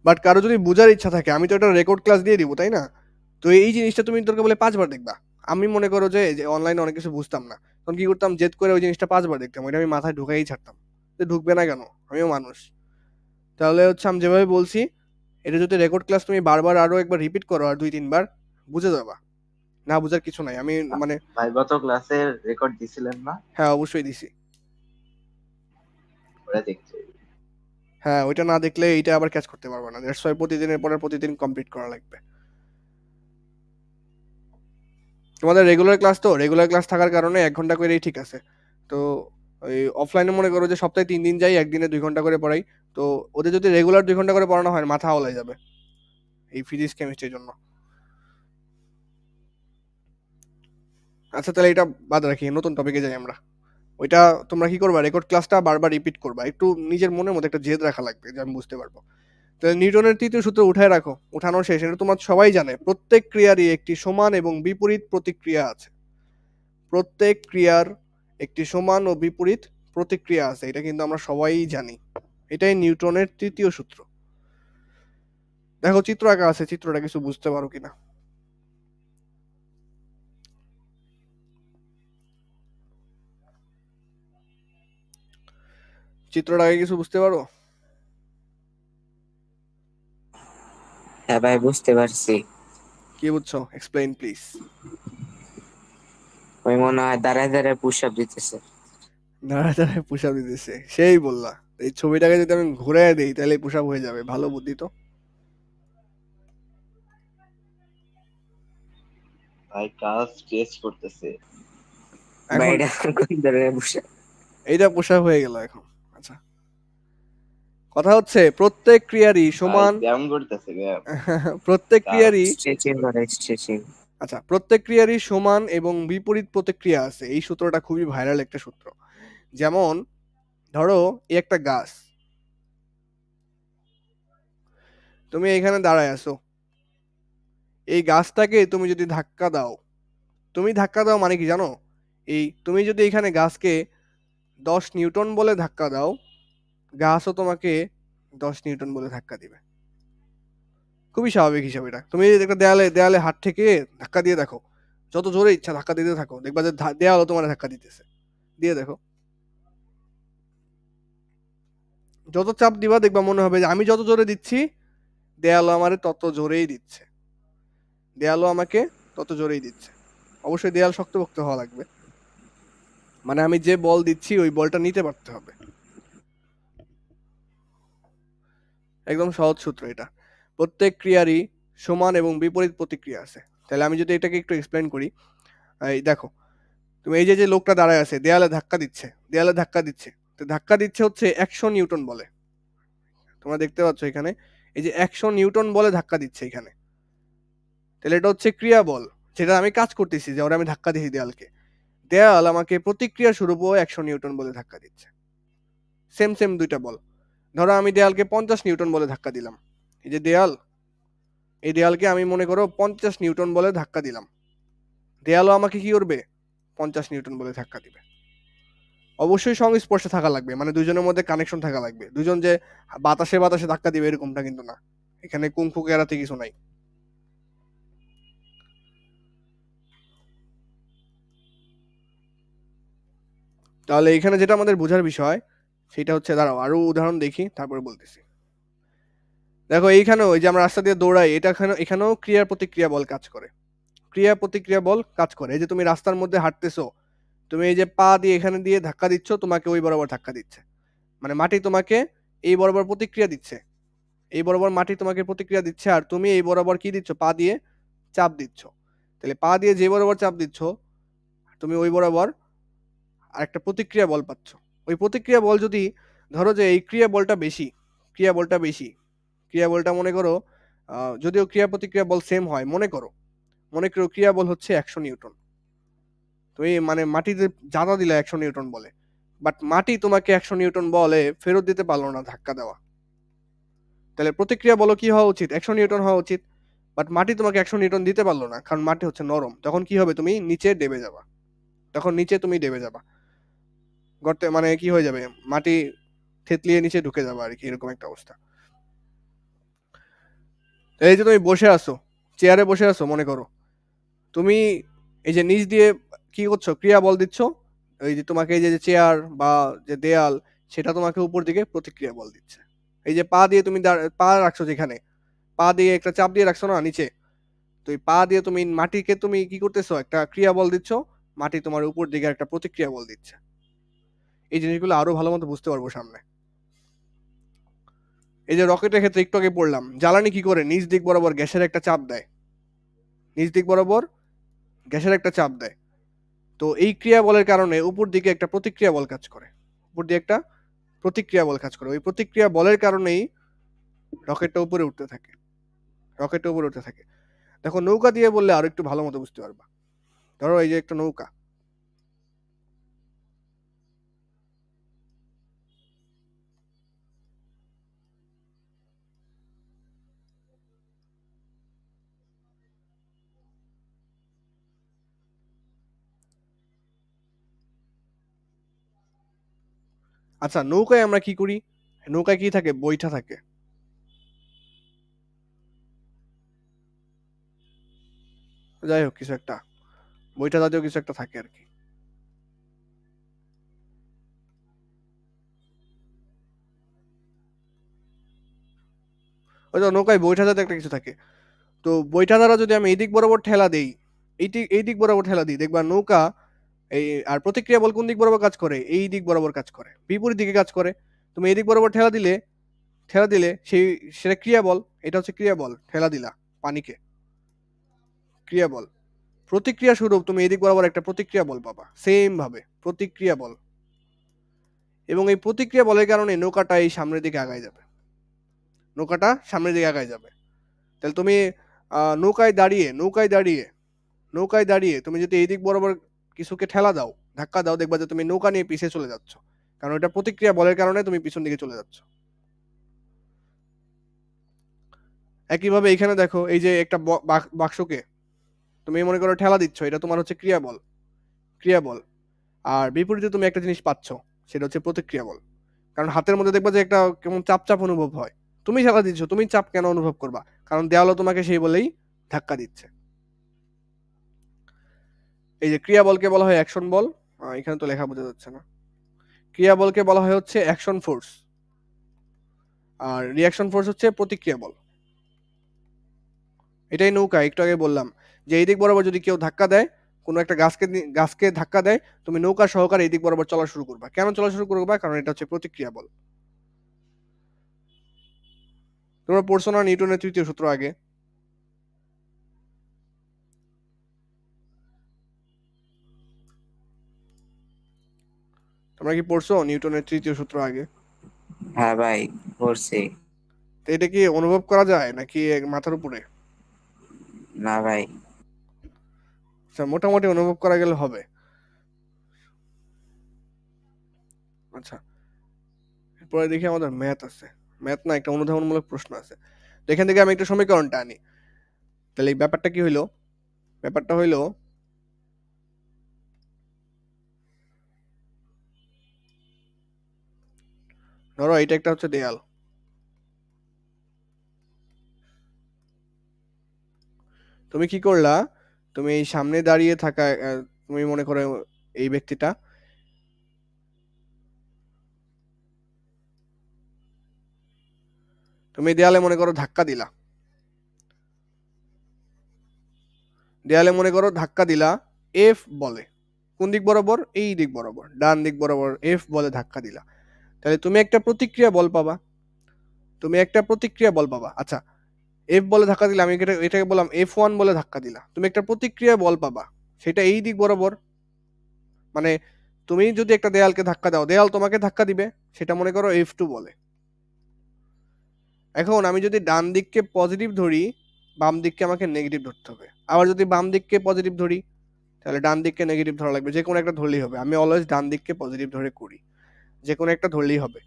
বাট কারো যদি বোঝার ইচ্ছা থাকে, আমি তো এটা রেকর্ড ক্লাস দিয়ে দিব, তাই না? তো এই জিনিসটা তুমি তোকে বলে 5 বার দেখবা। আমি মনে করো যে অনলাইনে অনেক কিছু বুঝতাম না, তখন কি করতাম, জেদ করে ওই জিনিসটা 5 বার দেখতাম, ওইটা আমি মাথায় ঢুকাই ছাড়তাম, যে ঢুকবে না কেন, আমিও মানুষ। তাহলে হচ্ছে আমি যেভাবে বলছি, এটা যদি রেকর্ড ক্লাস তুমি বারবার আরো একবার রিপিট করো আর 2-3 বার, বুঝে যাবা। না বুঝার কিছু নাই, আমি মানে ভাই গত ক্লাসের রেকর্ড দিছিলেন না? হ্যাঁ অবশ্যই দিছি। ওরা দেখছে। হ্যাঁ, ওইটা না দেখলে এইটা আবার ক্যাচ করতে পারবে না, দ্যাটস ওয়াই প্রতিদিনের পরে প্রতিদিন কমপ্লিট করা লাগবে। তোমাদের রেগুলার ক্লাস, তো রেগুলার ক্লাস থাকার কারণে 1 ঘন্টা করেই ঠিক আছে। তো ওই অফলাইনে মনে করো যে সপ্তাহে 3 দিন যাই, একদিনে 2 ঘন্টা করে পড়াই। তো ওদের যদি রেগুলার 2 ঘন্টা করে পড়ানো হয়, মাথা হলাই যাবে এই ফিজিক্স কেমিস্ট্রির জন্য। আচ্ছা তাহলে এটা বাদ রাখি, নতুন টপিকে যাই আমরা। ওইটা তোমরা কি করবা, রেকর্ড ক্লাসটা বারবার রিপিট করবা, একটু নিজের মনের মধ্যে একটা জেদ রাখা লাগবে যে আমি বুঝতে পারবো। তাহলে নিউটনের তৃতীয় সূত্র উঠায় রাখো, উঠানো শেষ। এটা তোমার সবাই জানে, প্রত্যেক ক্রিয়ারই একটি সমান এবং বিপরীত প্রতিক্রিয়া আছে। প্রত্যেক ক্রিয়ার একটি সমান ও বিপরীত প্রতিক্রিয়া আছে, এটা কিন্তু আমরা সবাই জানি। এটাই নিউটনের তৃতীয় সূত্র। দেখো চিত্র আঁকা আছে, চিত্রটা কিছু বুঝতে পারো কিনা। চিত্রটা আগে কিছু বুঝতে পারো? হ্যাঁ ভাই বুঝতে পারছি। কি বুঝছো, এক্সপ্লেইন প্লিজ। ওই মনে হয় দাঁড়ায় দাঁড়ায় পুশ আপ দিতেছে। দাঁড়ায় দাঁড়ায় পুশ আপ দিতেছে, সেই বললা। এই ছবিটাকে যদি আমি ঘুরে দিই তাহলে পুশ আপ হয়ে যাবে, ভালো বুদ্ধি তো। ভাই কাজ টেস্ট করতেছে। ভাই এখন এটা কোন ধরনের পুশ আপ? এইটা পুশ আপ হয়ে গেল এখন। আচ্ছা, কথা হচ্ছে প্রত্যেক ক্রিয়ারই ভাই সমান। ব্যায়াম করতেছে ব্যায়াম। প্রত্যেক কাজ ক্রিয়ারই স্ট্রেচিং করে স্ট্রেচিং। আচ্ছা, প্রত্যেক ক্রিয়ারই সমান এবং বিপরীত প্রতিক্রিয়া আছে, এই সূত্রটা খুবই ভাইরাল একটা সূত্র। যেমন ধরো এই একটা গাছ, তুমি এখানে দাঁড়ায় আছো, এই গাছটাকে তুমি যদি ধাক্কা দাও, তুমি ধাক্কা দাও মানে কি জানো? এই তুমি যদি এখানে গাছকে 10 নিউটন বলে ধাক্কা দাও, গাছও তোমাকে 10 নিউটন বলে ধাক্কা দিবে। খুবই স্বাভাবিক হিসাব এটা। তুমি যদি একটা দেয়ালে দেয়ালে হাত থেকে ধাক্কা দিয়ে দেখো, যত জোরে ইচ্ছা ধাক্কা দিতে থাকো, দেখবা যে দেয়ালও তোমার ধাক্কা দিতেছে। দিয়ে দেখো, যত চাপ দিবা দেখবা মনে হবে যে আমি যত জোরে দিচ্ছি দেয়ালও আমারে তত জোরেই দিচ্ছে, দেয়ালও আমাকে তত জোরেই দিচ্ছে। অবশ্যই দেয়াল শক্তপোক্ত হওয়া লাগবে, মানে আমি যে বল দিচ্ছি ওই বলটা নিতে পারতে হবে। একদম সহজ সূত্র এটা। প্রত্যেক ক্রিয়ারই সমান এবং বিপরীত প্রতিক্রিয়া আছে। তাহলে আমি যদি এটাকে একটু এক্সপ্লেন করি, এই দেখো, তুমি এই যে যে লোকটা দাঁড়ায় আছে, দেয়ালে ধাক্কা দিচ্ছে, দেয়ালে ধাক্কা দিচ্ছে, তো ধাক্কা দিচ্ছে হচ্ছে 100 নিউটন বলে। তোমরা দেখতে পাচ্ছ এখানে, এই যে 100 নিউটন বলে ধাক্কা দিচ্ছে এখানে। তাহলে এটা হচ্ছে ক্রিয়া বল, যেটা আমি কাজ করতেছি, যে ওরা আমি ধাক্কা দিচ্ছি দেয়ালকে, দেয়াল আমাকে প্রতিক্রিয়া স্বরূপও 100 নিউটন বলে ধাক্কা দিচ্ছে। সেম সেম দুইটা বল। ধরো আমি দেয়ালকে 50 নিউটন বলে ধাক্কা দিলাম, এই যে দেয়াল, এই দেয়ালকে আমি মনে করো 50 নিউটন বলে ধাক্কা দিলাম, দেয়ালও আমাকে কি করবে, 50 নিউটন বলে ধাক্কা দিবে। অবশ্যই সংস্পর্শে থাকা লাগবে, মানে দুজনের মধ্যে কানেকশন থাকা লাগবে। দুজন যে বাতাসে বাতাসে ধাক্কা দিবে এরকমটা কিন্তু না, এখানে কুংফু কেরাতে কিছু নাই। তাহলে এখানে যেটা আমাদের বোঝার বিষয় সেটা হচ্ছে, দাঁড়াও আরো উদাহরণ দেখি তারপরে বলতেছি। দেখো এইখানেও, এই যে আমরা রাস্তা দিয়ে দৌড়াই, এটা এখানেও ক্রিয়া প্রতিক্রিয়া বল কাজ করে, ক্রিয়া প্রতিক্রিয়া বল কাজ করে। এই যে তুমি রাস্তার মধ্যে হাঁটতেছো, তুমি এই যে পা দিয়ে এখানে দিয়ে ধাক্কা দিচ্ছ, তোমাকে ওই বরাবর ধাক্কা দিচ্ছে, মানে মাটি তোমাকে এই বরাবর প্রতিক্রিয়া দিচ্ছে, এই বরাবর মাটি তোমাকে প্রতিক্রিয়া দিচ্ছে, আর তুমি এই বরাবর কি দিচ্ছ, পা দিয়ে চাপ দিচ্ছ। তো তাহলে পা দিয়ে যে বরাবর চাপ দিচ্ছ তুমি ওই বরাবর আরেকটা প্রতিক্রিয়া বল পাচ্ছ। ওই প্রতিক্রিয়া বল যদি ধরো যে এই ক্রিয়া বলটা বেশি, ক্রিয়া বলটা মনে করো যদিও ক্রিয়া প্রতিক্রিয়া বল সেম হয়, মনে করো ক্রিয়া বল হচ্ছে 100 নিউটন। তুমি মানে মাটিতে জাদা দিলে 100 নিউটন বলে, বাট মাটি তোমাকে 100 নিউটন বলে ফেরত দিতে পারলো না, ধাক্কা দেওয়া। তাহলে প্রতিক্রিয়া বলো কি হওয়া উচিত? 100 নিউটন হওয়া উচিত, বাট মাটি তোমাকে 100 নিউটন দিতে পারলো না, কারণ মাটি হচ্ছে নরম। তখন কি হবে? তুমি নিচে ডেবে যাবা, গর্তে, মানে কি হয়ে যাবে, মাটি থেতলিয়ে নিচে ঢুকে যাবে আর কি, এরকম একটা অবস্থা। এই যে তুমি বসে আছো, চেয়ারে বসে আছো, মনে করো তুমি এই যে নিচ দিয়ে কি করছো, ক্রিয়া বল দিচ্ছ। এই যে তোমাকে এই যে চেয়ার বা যে দেয়াল, সেটা তোমাকে উপর দিকে প্রতিক্রিয়া বল দিচ্ছে। এই যে পা দিয়ে তুমি পা রাখছো, যেখানে পা দিয়ে একটা চাপ দিয়ে রাখছো না নিচে, তো এই পা দিয়ে তুমি মাটিকে তুমি কি করতেছো, একটা ক্রিয়া বল দিচ্ছ, মাটি তোমার উপর দিকে একটা প্রতিক্রিয়া বল দিচ্ছে। এই জিনিসগুলো আরো ভালো মতো বুঝতে পারবো সামনে। এই যে রকেটের ক্ষেত্রে একটু আগে পড়লাম, জ্বালানি কি করে, নিচ দিক বরাবর গ্যাসের একটা চাপ দেয়, তো এই ক্রিয়া বলের কারণে উপর দিকে একটা প্রতিক্রিয়া বল কাজ করে, ওই প্রতিক্রিয়া বলের কারণেই রকেটটা উপরে উঠতে থাকে। দেখো নৌকা দিয়ে বললে আরো একটু ভালো মতো বুঝতে পারবা। ধরো এই যে একটা নৌকা, আচ্ছা নৌকায় আমরা কি করি, নৌকায় কি থাকে, বৈঠা থাকে, যাই হোক কিছু একটা বৈঠা জাতীয় কিছু একটা থাকে আর কি। ওই তো নৌকায় বৈঠা জাতীয় একটা কিছু থাকে, তো বৈঠা দ্বারা যদি আমি এই দিক বরাবর ঠেলা দেই, এই দিক বরাবর ঠেলা দিই, দেখবা নৌকা এই, আর প্রতিক্রিয়া বল কোন দিক বরাবর কাজ করে, এই দিক বরাবর কাজ করে, বিপরীত দিকে কাজ করে। তুমি এই দিক বরাবর ঠেলা দিলে সেটা ক্রিয়া বল, এটা হচ্ছে ক্রিয়া বল, ঠেলা দিলা পানিকে, ক্রিয়া বল। প্রতিক্রিয়া স্বরূপ তুমি এদিক বরাবর একটা প্রতিক্রিয়া বল পাবা, সেম ভাবে প্রতিক্রিয়া বল, এবং এই প্রতিক্রিয়া বলের কারণে নৌকাটা এই সামনের দিকে আগায় যাবে। তাহলে তুমি নৌকায় দাঁড়িয়ে তুমি যদি এই দিক বরাবর কিছুকে ধাক্কা দাও, দেখবা যে তুমি নৌকা নিয়ে পিছিয়ে চলে যাচ্ছ, কারণ এটা প্রতিক্রিয়া বলের কারণে তুমি পিছন দিকে চলে যাচ্ছ। একইভাবে এখানে দেখো, এই যে একটা বাক্সকে তুমি মনে করো ঠেলা দিচ্ছ, এটা তোমার হচ্ছে ক্রিয়া বল, আর বিপরীতে তুমি একটা জিনিস পাচ্ছ, সেটা হচ্ছে প্রতিক্রিয়া বল। কারণ হাতের মধ্যে দেখবা যে একটা কেমন চাপ অনুভব হয়, তুমি ঠেলা দিচ্ছ, তুমি চাপ কেন অনুভব করবা, কারণ দেওয়ালও তোমাকে সেই বলেই ধাক্কা দিচ্ছে। এই যে ক্রিয়া বলকে বলা হয় অ্যাকশন বল, এখানে তো লেখা বোঝা যাচ্ছে না, ক্রিয়া বলকে বলা হয় হচ্ছে অ্যাকশন ফোর্স, আর রিঅ্যাকশন ফোর্স হচ্ছে প্রতিক্রিয়া বল। এটাই নৌকা, একটু আগে বললাম যে এই দিক বরাবর যদি কেউ ধাক্কা দেয়, কোনো একটা গাছকে ধাক্কা দেয়, তুমি নৌকা সহকারে এই দিক বরাবর চলা শুরু করবা। কেন চলা শুরু করবা? কারণ এটা হচ্ছে প্রতিক্রিয়া বল। তোমরা পড়ছো না নিউটনের তৃতীয় সূত্র আগে? তোমরা কি পড়ছো নিউটনের তৃতীয় সূত্র আগে? হ্যাঁ ভাই, পড়ছি। তো এটা কি অনুভব করা যায় নাকি মাথার উপরে? না ভাই। আচ্ছা, মোটামুটি অনুভব করা গেলে হবে। আচ্ছা, এরপরে দেখি আমাদের ম্যাথ আছে, ম্যাথ না একটা অনুধাবনমূলক প্রশ্ন আছে। তো এখান থেকে আমি একটা সমীকরণটা আনি। তাহলে এই ব্যাপারটা কি হইলো? ব্যাপারটা হইলো, ধরো এটা একটা হচ্ছে দেয়াল, তুমি কি করলা, তুমি এই সামনে দাঁড়িয়ে থাকা তুমি মনে করো এই ব্যক্তিটা, তুমি দেয়ালে মনে করো ধাক্কা দিলা, এফ বলে, কোন দিক বরাবর? এই দিক বরাবর, ডান দিক বরাবর এফ বলে ধাক্কা দিলা। তাহলে তুমি একটা প্রতিক্রিয়া বল পাবা। আচ্ছা, এফ বলে ধাক্কা দিলে আমি এটাকে বললাম F1 বলে ধাক্কা দিলা, তুমি একটা প্রতিক্রিয়া বল পাবা, সেটা এই দিক বরাবর। মানে তুমি যদি একটা দেয়ালকে ধাক্কা দাও, দেয়াল তোমাকে ধাক্কা দিবে, সেটা মনে করো F2 বলে। এখন আমি যদি ডান দিককে পজিটিভ ধরি, বাম দিককে আমাকে নেগেটিভ ধরতে হবে। আবার যদি বাম দিককে পজিটিভ ধরি, তাহলে ডান দিককে নেগেটিভ ধরা লাগবে। যে কোনো একটা ধরলেই হবে। আমি অলওয়েজ ডান দিককে পজিটিভ ধরে করি, যে কোনো একটা ধরলেই হবে।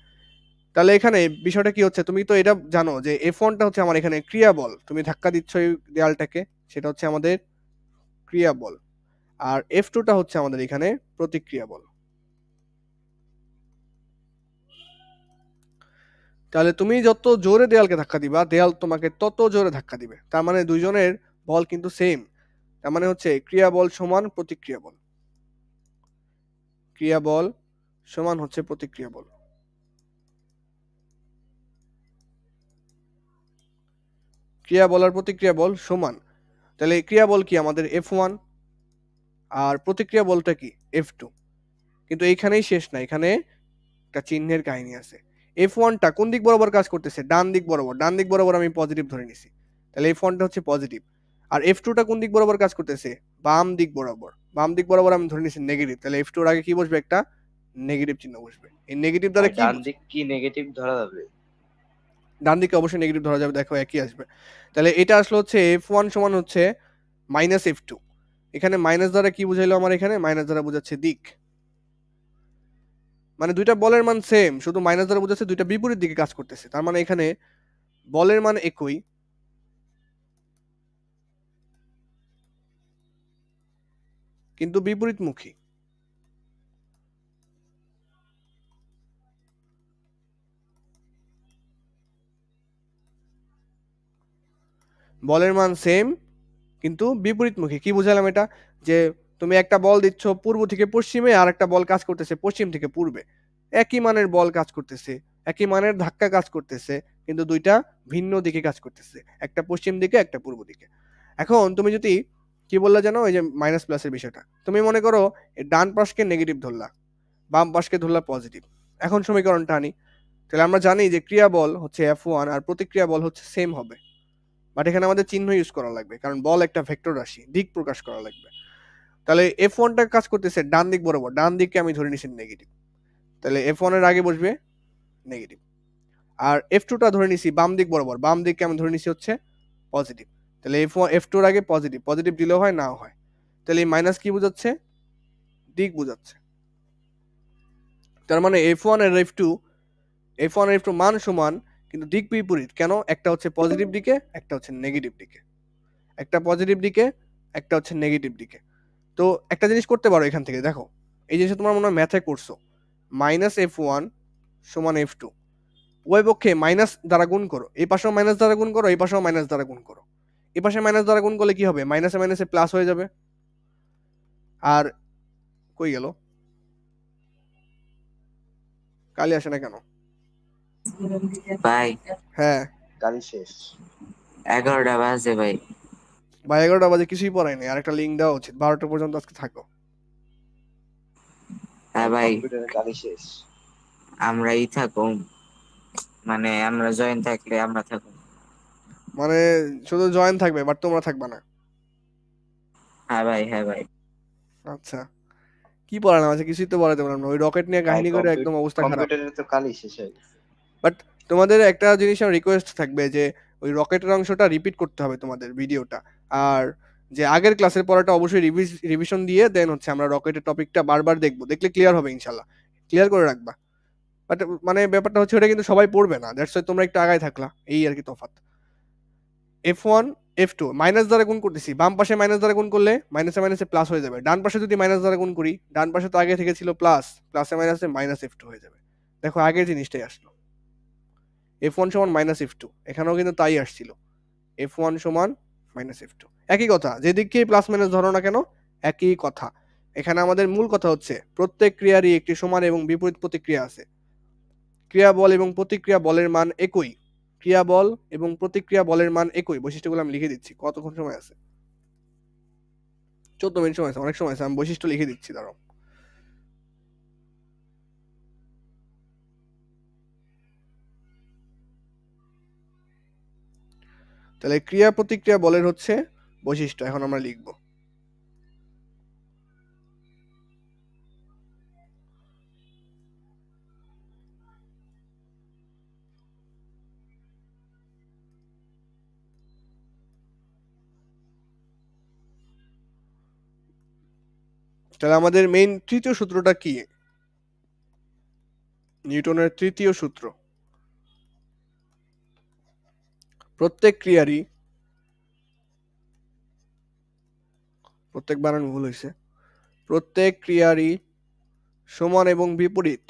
তাহলে এখানে বিষয়টা কি হচ্ছে, তুমি তো এটা জানো যে F1টা হচ্ছে আমার এখানে ক্রিয়া বল, তুমি ধাক্কা দিচ্ছ এই দেয়ালটাকে, সেটা হচ্ছে আমাদের ক্রিয়া বল। আর F2টা হচ্ছে আমাদের এখানে প্রতিক্রিয়া বল। তাহলে তুমি যত জোরে দেয়ালকে ধাক্কা দিবা, দেয়াল তোমাকে তত জোরে ধাক্কা দিবে। তার মানে দুইজনের বল কিন্তু সেম। তার মানে হচ্ছে ক্রিয়া বল সমান প্রতিক্রিয়া বল, ক্রিয়া বল সমান হচ্ছে প্রতিক্রিয়া বল। ক্রিয়া বল আর প্রতিক্রিয়া বল সমান। তাহলে ক্রিয়া বল কি আমাদের F1, আর প্রতিক্রিয়া বলটা কি F2। কিন্তু এইখানেই শেষ না, এখানে একটা চিহ্নের কাহিনী আছে। F1টা কোন দিক বরাবর কাজ করতেছে? ডান দিক বরাবর। ডান দিক বরাবর আমি পজিটিভ ধরে নিছি, তাহলে F1টা হচ্ছে পজিটিভ। আর F2টা কোন দিক বরাবর কাজ করতেছে? বাম দিক বরাবর। বাম দিক বরাবর আমি ধরে নিছি নেগেটিভ, তাহলে F2 এর আগে কি বসবে? একটা নেগেটিভ চিহ্ন বসবে। এই নেগেটিভ দ্বারা ভাই কি ডান দিক কি নেগেটিভ ধরা যাবে? ডান দিকে অবশ্যই নেগেটিভ ধরা যাবে, দেখো একই আসবে। তাহলে এটা আসলে হচ্ছে F1 সমান হচ্ছে মাইনাস F2। এখানে মাইনাস দ্বারা কি বুঝাইলো আমার? এখানে মাইনাস দ্বারা বোঝাচ্ছে দিক। মানে দুইটা বলের মান সেম, শুধু মাইনাস দ্বারা বোঝাচ্ছে দুইটা বিপরীত দিকে কাজ করতেছে। তার মানে এখানে বলের মান একই, কিন্তু বিপরীতমুখী। বলের মান সেম কিন্তু বিপরীতমুখী। কি বুঝালাম এটা? যে তুমি একটা বল দিচ্ছ পূর্ব থেকে পশ্চিমে, আর একটা বল কাজ করতেছে পশ্চিম থেকে পূর্বে। একই মানের বল কাজ করতেছে, একই মানের ধাক্কা কাজ করতেছে, কিন্তু দুইটা ভিন্ন দিকে কাজ করতেছে, একটা পশ্চিম দিকে একটা পূর্ব দিকে। এখন তুমি যদি কি বললা জানো, এই যে মাইনাস প্লাসের বিষয়টা, তুমি মনে করো এই ডান পাশকে নেগেটিভ ধরলা, বাম পাশকে ধরলা পজিটিভ। এখন সমীকরণটা আনি, তাহলে আমরা জানি যে ক্রিয়া বল হচ্ছে F1 আর প্রতিক্রিয়া বল হচ্ছে সেম হবে। বাট এখানে আমাদের চিহ্ন ইউজ করা লাগবে, কারণ বল একটা ভেক্টর রাশি, দিক প্রকাশ করা লাগবে। তাহলে F1টা কাজ করতেছে ডান দিক বরাবর, ডান দিককে আমি ধরে নিছি নেগেটিভ, তাহলে F1 এর আগে বসবে নেগেটিভ। আর F2টা ধরে নিছি বাম দিক বরাবর, বাম দিককে আমি ধরে নিছি হচ্ছে পজিটিভ, তাহলে F2 এর আগে পজিটিভ, পজিটিভ দিলেও হয় নাও হয়। তাহলে এই মাইনাস কি বোঝাচ্ছে? দিক বোঝাচ্ছে। তার মানে F1 আর F2 মান সমান, কিন্তু দিক বিপরীত। কেন? একটা হচ্ছে পজিটিভ দিকে, একটা হচ্ছে নেগেটিভ দিকে। একটা পজিটিভ দিকে, একটা হচ্ছে নেগেটিভ দিকে। তো একটা জিনিস করতে পারো এখান থেকে, দেখো এই জিনিসটা তোমার মনে হয় ম্যাথে করছো। মাইনাস F1 সমান F2, উভয় পক্ষে মাইনাস দ্বারা গুণ করো, এই পাশেও মাইনাস দ্বারা গুণ করো, এই পাশেও মাইনাস দ্বারা গুণ করো। এই পাশে মাইনাস দ্বারা গুণ করলে কি হবে? মাইনাসে মাইনাসে প্লাস হয়ে যাবে। আর কই গেল? কালি আসে না কেন? ভাই হ্যাঁ গাড়ি শেষ। 11টা বাজে ভাই। ভাই 11টা বাজে কিছুই পড়ায়নি, আর একটা লিঙ্ক দেওয়া উচিত। 12টা পর্যন্ত আজকে থাকো। হ্যাঁ ভাই, কম্পিউটারের গাড়ি শেষ। আমরাই থাকুম, মানে আমরা জয়েন থাকলে আমরা থাকুম। মানে শুধু জয়েন থাকবে, বাট তোমরা থাকবা না। হ্যাঁ ভাই, হ্যাঁ ভাই। আচ্ছা, কি পড়ালাম? আছে কিছুই তো পড়াতে পারলাম না, ওই রকেট নিয়ে ভাই কাহিনী করে একদম অবস্থা খারাপ। কম্পিউটারের তো কালই শেষ হয়ে গেছে। বাট তোমাদের একটা জিনিস আমার রিকোয়েস্ট থাকবে, যে ওই রকেটের অংশটা রিপিট করতে হবে তোমাদের ভিডিওটা। আর যে আগের ক্লাসের পড়াটা অবশ্যই রিভিশন দিয়ে দেন হচ্ছে আমরা রকেটের টপিকটা বারবার দেখবো, দেখলে ক্লিয়ার হবে ইনশাল্লাহ। ক্লিয়ার করে রাখবা। বাট মানে ব্যাপারটা হচ্ছে ওটা কিন্তু সবাই পড়বে না, দ্যাটস ওয়াই তোমরা একটু আগায় থাকলা, এই আর কি তফাৎ। F1 F2 মাইনাস দ্বারা গুণ করতেছি, বাম পাশে মাইনাস দ্বারা গুণ করলে মাইনাসে মাইনাসে প্লাস হয়ে যাবে। ডান পাশে যদি মাইনাস দ্বারা গুণ করি, ডান পাশে তো আগে থেকে ছিল প্লাস, প্লাসে মাইনাসে মাইনাস F2 হয়ে যাবে। দেখো আগের জিনিসটাই আসলো, F1 সমান মাইনাস F2, এখানেও কিন্তু তাই আসছিল, F1 সমান মাইনাস F2। একই কথা, যেদিকেই প্লাস মাইনাস ধরো না কেন, একই কথা। এখানে আমাদের মূল কথা হচ্ছে প্রত্যেক ক্রিয়ারই একটি সমান এবং বিপরীত প্রতিক্রিয়া আছে। ক্রিয়া বল এবং প্রতিক্রিয়া বলের মান একই, ক্রিয়া বল এবং প্রতিক্রিয়া বলের মান একই। বৈশিষ্ট্যগুলো আমি লিখে দিচ্ছি, কতক্ষণ সময় আছে? 14 মিনিট সময় আছে, অনেক সময় আছে। আমি বৈশিষ্ট্য লিখে দিচ্ছি, দাঁড়াও। তাহলে ক্রিয়া প্রতিক্রিয়া বলের হচ্ছে বৈশিষ্ট্য এখন আমরা লিখব। তাহলে আমাদের মেইন তৃতীয় সূত্রটা কি? নিউটনের তৃতীয় সূত্র, প্রত্যেক ক্রিয়ারই, প্রত্যেক বানান ভুল হয়েছে, প্রত্যেক ক্রিয়ারই সমান এবং বিপরীত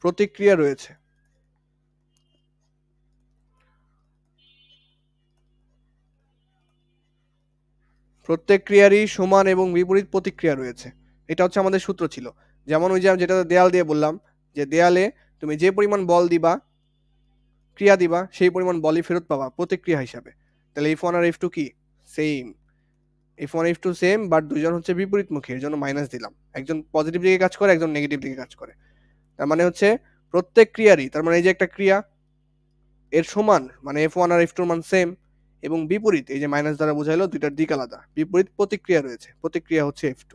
প্রতিক্রিয়া রয়েছে। প্রত্যেক ক্রিয়ারই সমান এবং বিপরীত প্রতিক্রিয়া রয়েছে, এটা হচ্ছে আমাদের সূত্র ছিল। যেমন ওই যে যেটা দেয়াল দিয়ে বললাম, যে দেয়ালে তুমি যে পরিমাণ বল দিবা, ক্রিয়া দিবা, সেই পরিমাণ বলই ফেরত পাবা প্রতিক্রিয়া হিসাবে। তাহলে F1 আর F2 কি same? F1 F2 same, but দুইজন হচ্ছে বিপরীতমুখী, এর জন্য মাইনাস দিলাম। একজন পজিটিভ দিকে কাজ করে, একজন নেগেটিভ দিকে কাজ করে। তার মানে হচ্ছে প্রত্যেক ক্রিয়ারই, তার মানে এই যে একটা ক্রিয়া এর সমান মানে F1 আর F2 এর মান সেম, এবং বিপরীত এই যে মাইনাস দ্বারা বোঝাইলো দুইটার দিক আলাদা, বিপরীত প্রতিক্রিয়া রয়েছে, প্রতিক্রিয়া হচ্ছে F2।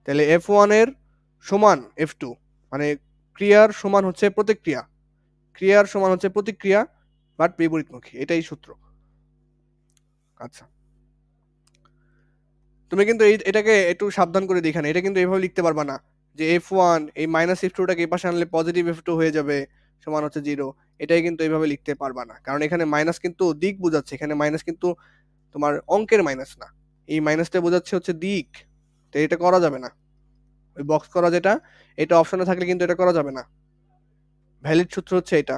তাহলে F1 এর সমান F2 মানে ক্রিয়ার সমান হচ্ছে প্রতিক্রিয়া, ক্রিয়ার সমান হচ্ছে প্রতিক্রিয়া বাট বিপরীতমুখী, এটাই সূত্র। আচ্ছা, তুমি কিন্তু এটাকে একটু সাবধান করে দেখানে, এটা কিন্তু এইভাবে লিখতে পারবা না যে F1 এই মাইনাস F2টাকে এই পাশে আনলে পজিটিভ F2 হয়ে যাবে সমান হচ্ছে 0, এটাই কিন্তু এইভাবে লিখতে পারবা না, কারণ এখানে মাইনাস কিন্তু দিক বোঝাচ্ছে, এখানে মাইনাস কিন্তু তোমার অঙ্কের মাইনাস না, এই মাইনাসটা বোঝাচ্ছে হচ্ছে দিক। তো এটা করা যাবে না, ওই বক্স করা যেটা, এটা অপশনে থাকলে কিন্তু এটা করা যাবে না, ভ্যালিড সূত্র হচ্ছে এটা,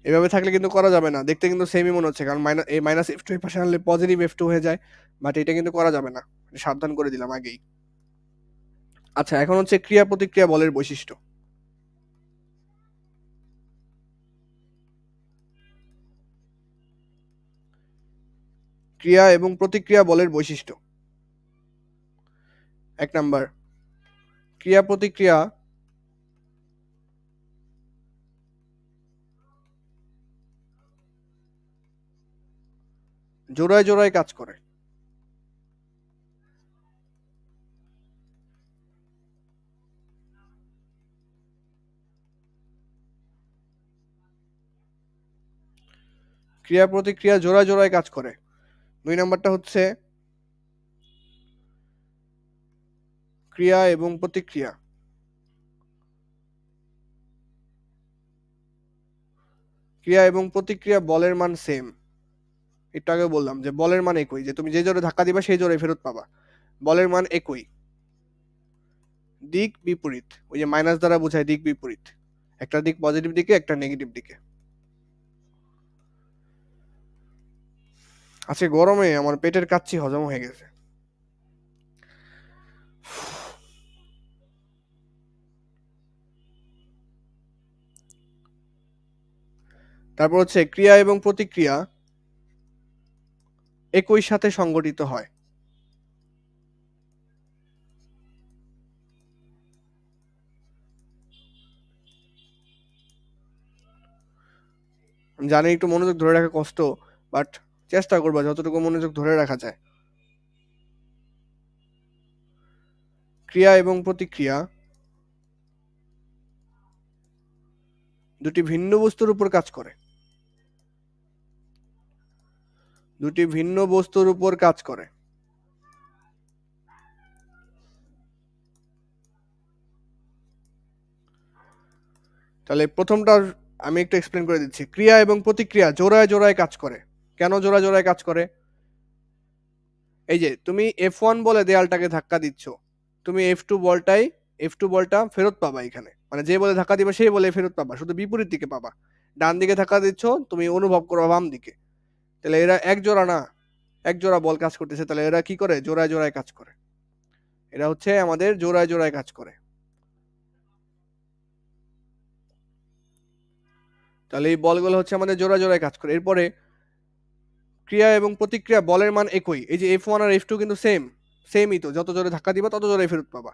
এভাবে থাকলে কিন্তু করা যাবে না, দেখতে কিন্তু সেমই মনে হচ্ছে, কারণ এই মাইনাস F2 এর পাশে আনলে পজিটিভ F2 হয়ে যায়, বাট এটা কিন্তু করা যাবে না, সাবধান করে দিলাম আগেই। আচ্ছা, এখন হচ্ছে ক্রিয়া প্রতিক্রিয়া বলের বৈশিষ্ট্য। ক্রিয়া এবং প্রতিক্রিয়া বলের বৈশিষ্ট্য। 1 নাম্বার, ক্রিয়া প্রতিক্রিয়া জোড়ায় জোড়ায় কাজ করে। ক্রিয়া প্রতিক্রিয়া জোড়ায় জোড়ায় কাজ করে। 2 নাম্বারটা হচ্ছে ক্রিয়া এবং প্রতিক্রিয়া ক্রিয়া এবং প্রতিক্রিয়া বলের মান সেম। একটু আগে বললাম যে বলের মান একই, যে তুমি যে জোরে ধাক্কা দিবা সেই জোরে ফেরত পাবা, বলের মান একই, দিক বিপরীত, ওই যে মাইনাস দ্বারা বোঝায় দিক বিপরীত, একটা দিক পজিটিভ দিকে একটা নেগেটিভ দিকে। আজকে গরমে আমার পেটের কাচ্চি হজম হয়ে গেছে। তারপর হচ্ছে ক্রিয়া এবং প্রতিক্রিয়া একই সাথে সংগঠিত হয়। আমি জানি একটু মনোযোগ ধরে রাখা কষ্ট, বাট চেষ্টা করবা যতটুকু মনোযোগ ধরে রাখা যায়। ক্রিয়া এবং প্রতিক্রিয়া দুটি ভিন্ন বস্তুর উপর কাজ করে, দুটি ভিন্ন বস্তুর উপর কাজ করে। তাহলে প্রথমটা আমি একটু এক্সপ্লেন করে দিচ্ছি। ক্রিয়া এবং প্রতিক্রিয়া জোড়ায় জোড়ায় কাজ করে। কেন জোড়ায় জোড়ায় কাজ করে? এই যে তুমি F1 বলে দেয়ালটাকে ধাক্কা দিচ্ছ, তুমি F2 বলটা ফেরত পাবা এখানে, মানে যে বলে ধাক্কা দিবা সেই বলে ফেরত পাবা, শুধু বিপরীত দিকে পাবা। ডান দিকে ধাক্কা দিচ্ছ, তুমি অনুভব করবা বাম দিকে। তাহলে এরা এক জোড়া না, এক জোড়া বল কাজ করতেছে, তাহলে এরা কি করে? জোড়ায় জোড়ায় কাজ করে। এরা হচ্ছে আমাদের জোড়ায় জোড়ায় কাজ করে। তাহলে এই বলগুলো হচ্ছে আমাদের জোড়ায় জোড়ায় কাজ করে। এরপরে ক্রিয়া এবং প্রতিক্রিয়া বলের মান একই। এই যে F1 আর F2 কিন্তু সেমই তো, যত জোরে ধাক্কা দিবা তত জোরে ফেরত পাবা।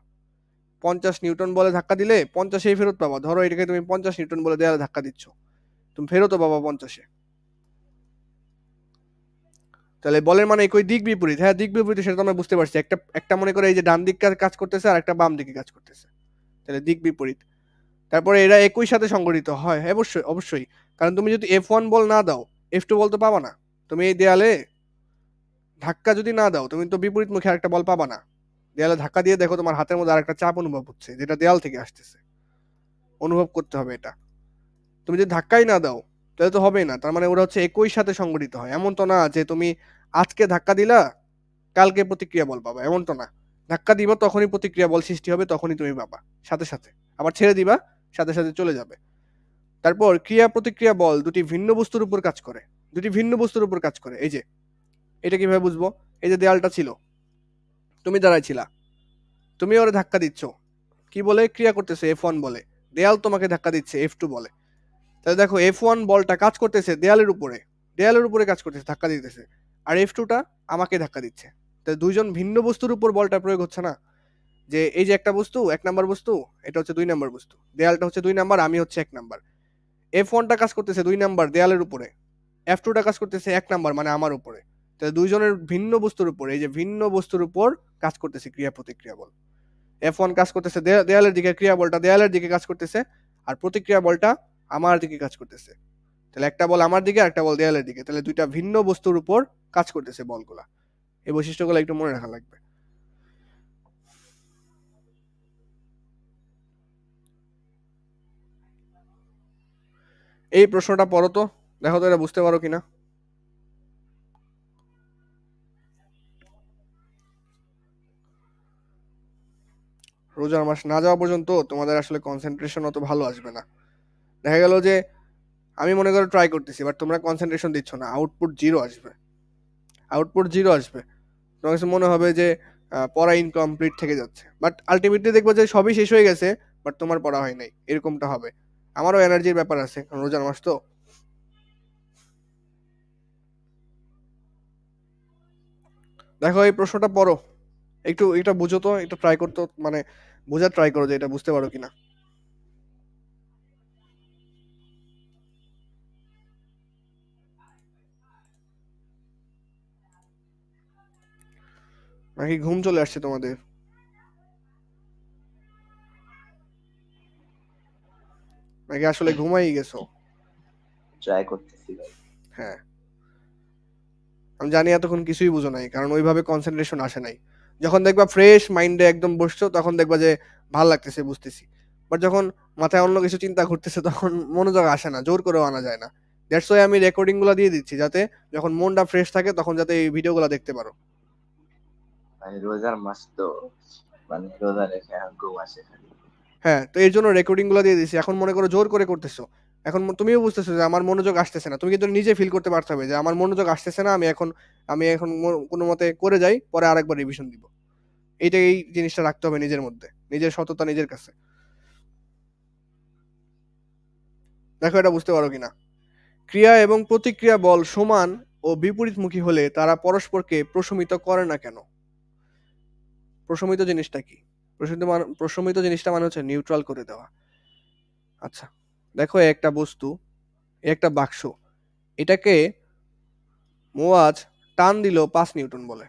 50 নিউটন বলে ধাক্কা দিলে 50 ফেরত পাবা। ধরো এটাকে তুমি 50 নিউটন বলে দেয়ালে ধাক্কা দিচ্ছ, তুমি ফেরতও পাবা 50। তাহলে বলের মানে একই, দিক বিপরীত। হ্যাঁ, দিক বিপরীত, সেটা তো আমরা বুঝতে পারছি। একটা মনে করে এই যে ডান দিক কাজ করতেছে আর একটা বাম দিকে কাজ করতেছে, তাহলে দিক বিপরীত। তারপরে এরা একই সাথে সংগঠিত হয়, অবশ্যই অবশ্যই। কারণ তুমি যদি F1 বল না দাও, F2 বল তো পাবা না। তুমি এই দেয়ালে ধাক্কা যদি না দাও, তুমি তো বিপরীত মুখে আরেকটা বল পাবা না। দেয়ালে ধাক্কা দিয়ে দেখো তোমার হাতের মধ্যে আরেকটা চাপ অনুভব হচ্ছে, যেটা দেয়াল থেকে আসতেছে। অনুভব করতে হবে এটা। তুমি যদি ধাক্কাই না দাও তাহলে তো হবেই না। তার মানে ওরা হচ্ছে একই সাথে সংগঠিত হয়। এমন তো না যে তুমি আজকে ধাক্কা দিলা কালকে প্রতিক্রিয়া বল পাবা, এমন তো না। ধাক্কা দিবা তখনই প্রতিক্রিয়া বল সৃষ্টি হবে, তখনই তুমি পাবা সাথে সাথে। আবার ছেড়ে দিবা, সাথে সাথে চলে যাবে। তারপর ক্রিয়া প্রতিক্রিয়া বল দুটি ভিন্ন বস্তুর উপর কাজ করে। দুটি ভিন্ন বস্তুর উপর কাজ করে। এই যে এটা কিভাবে বুঝবো? এই যে দেয়ালটা ছিল, তুমি দাঁড়ায় ছিলা, তুমি ওরে ধাক্কা দিচ্ছ, কি বলে? ক্রিয়া করতেছে F1 বলে। দেয়াল তোমাকে ধাক্কা দিচ্ছে F2 বলে। তাহলে দেখো F1 বলটা কাজ করতেছে দেয়ালের উপরে কাজ করতেছে, ধাক্কা দিতেছে। আর F2টা আমাকে ধাক্কা দিচ্ছে। তাহলে দুইজন ভিন্ন বস্তুর উপর বলটা প্রয়োগ হচ্ছে না? যে এই যে একটা বস্তু 1 নাম্বার বস্তু, এটা হচ্ছে 2 নাম্বার বস্তু, দেয়ালটা হচ্ছে 2 নাম্বার, আমি হচ্ছে 1 নাম্বার। F1টা কাজ করতেছে 2 নাম্বার দেয়ালের উপরে, F2টা কাজ করতেছে 1 নাম্বার মানে আমার উপরে। তাহলে দুইজনের ভিন্ন বস্তুর উপর, এই যে ভিন্ন বস্তুর উপর কাজ করতেছে ক্রিয়া প্রতিক্রিয়া বল। F1 কাজ করতেছে দেয়ালের দিকে, ক্রিয়া বলটা দেয়ালের দিকে কাজ করতেছে, আর প্রতিক্রিয়া বলটা আমার দিকে কাজ করতেছে। তাহলে একটা বল আমার দিকে, একটা বল দেয়ালের দিকে, তাহলে দুইটা ভিন্ন বস্তুর উপর কাজ করতেছে বলগুলা। এই বৈশিষ্ট্যগুলো একটু মনে রাখা লাগবে। এই প্রশ্নটা পড়ো তো, দেখো তো এটা বুঝতে পারো কিনা। রোজার মাস না যাওয়া পর্যন্ত তোমাদের আসলে কনসেন্ট্রেশন অত ভালো আসবে না। দেখা গেল যে আমি মনে করো ট্রাই করতেছি, বাট তোমরা কনসেন্ট্রেশন দিচ্ছ না, আউটপুট জিরো আসবে। তোমার কাছে মনে হবে যে পড়া ইনকমপ্লিট থেকে যাচ্ছে, বাট আলটিমেটলি দেখবো যে সবই শেষ হয়ে গেছে, বাট তোমার পড়া হয় নাই, এরকমটা হবে। আমারও এনার্জির ব্যাপার আছে, কারণ রোজার মাস তো। দেখো এই প্রশ্নটা পড়ো, একটু এটা বুঝো তো, একটু ট্রাই করতো, মানে বোঝার ট্রাই করো যে এটা বুঝতে পারো কিনা। নাকি ঘুম চলে আসছে তোমাদের? নাকি আসলে ঘুমাই গেছো? ট্রাই করতেছি ভাই। হ্যাঁ, আমি জানি এতক্ষণ কিছুই বুঝো নাই, কারণ ওইভাবে কনসেন্ট্রেশন আসে নাই। যখন দেখবা ফ্রেশ মাইন্ডে একদম বসছো, তখন দেখবা যে ভাল লাগতেছে, বুঝতেছি। বাট যখন মাথায় অন্য কিছু চিন্তা ঘুরতেছে, তখন মনোযোগ আসে না, জোর করেও আনা যায় না। দ্যাটস ওয়াই আমি রেকর্ডিং গুলো দিয়ে দিচ্ছি, যাতে যখন মনটা ফ্রেশ থাকে তখন যাতে এই ভিডিওগুলো দেখতে পারো। মানে রোজার মাস তো, মানে রোজা রেখে আর ঘুম আসে খালি। হ্যাঁ, তো এর জন্য রেকর্ডিং গুলো দিয়ে দিচ্ছি। এখন মনে করো জোর করে করতেছো, এখন তুমিও বুঝতেছো যে আমার মনোযোগ আসতেছে না, তুমি কিন্তু নিজে ফিল করতে পারতে হবে যে আমার মনোযোগ আসতেছে না, আমি এখন কোনো মতে করে যাই, পরে আরেকবার রিভিশন দিব। এই জিনিসটা রাখতে হবে নিজের মধ্যে, নিজের সততা নিজের কাছে। দেখো এটা বুঝতে পারো কিনা। ক্রিয়া এবং প্রতিক্রিয়া বল সমান ও বিপরীতমুখী হলে তারা পরস্পরকে প্রশমিত করে না কেন? প্রশমিত জিনিসটা কি? প্রশমিত জিনিসটা মানে হচ্ছে নিউট্রাল করে দেওয়া। আচ্ছা, দেখো একটা বস্তু, একটা বাক্স, এটাকে মুয়াজ টান দিল 5 নিউটন বলে,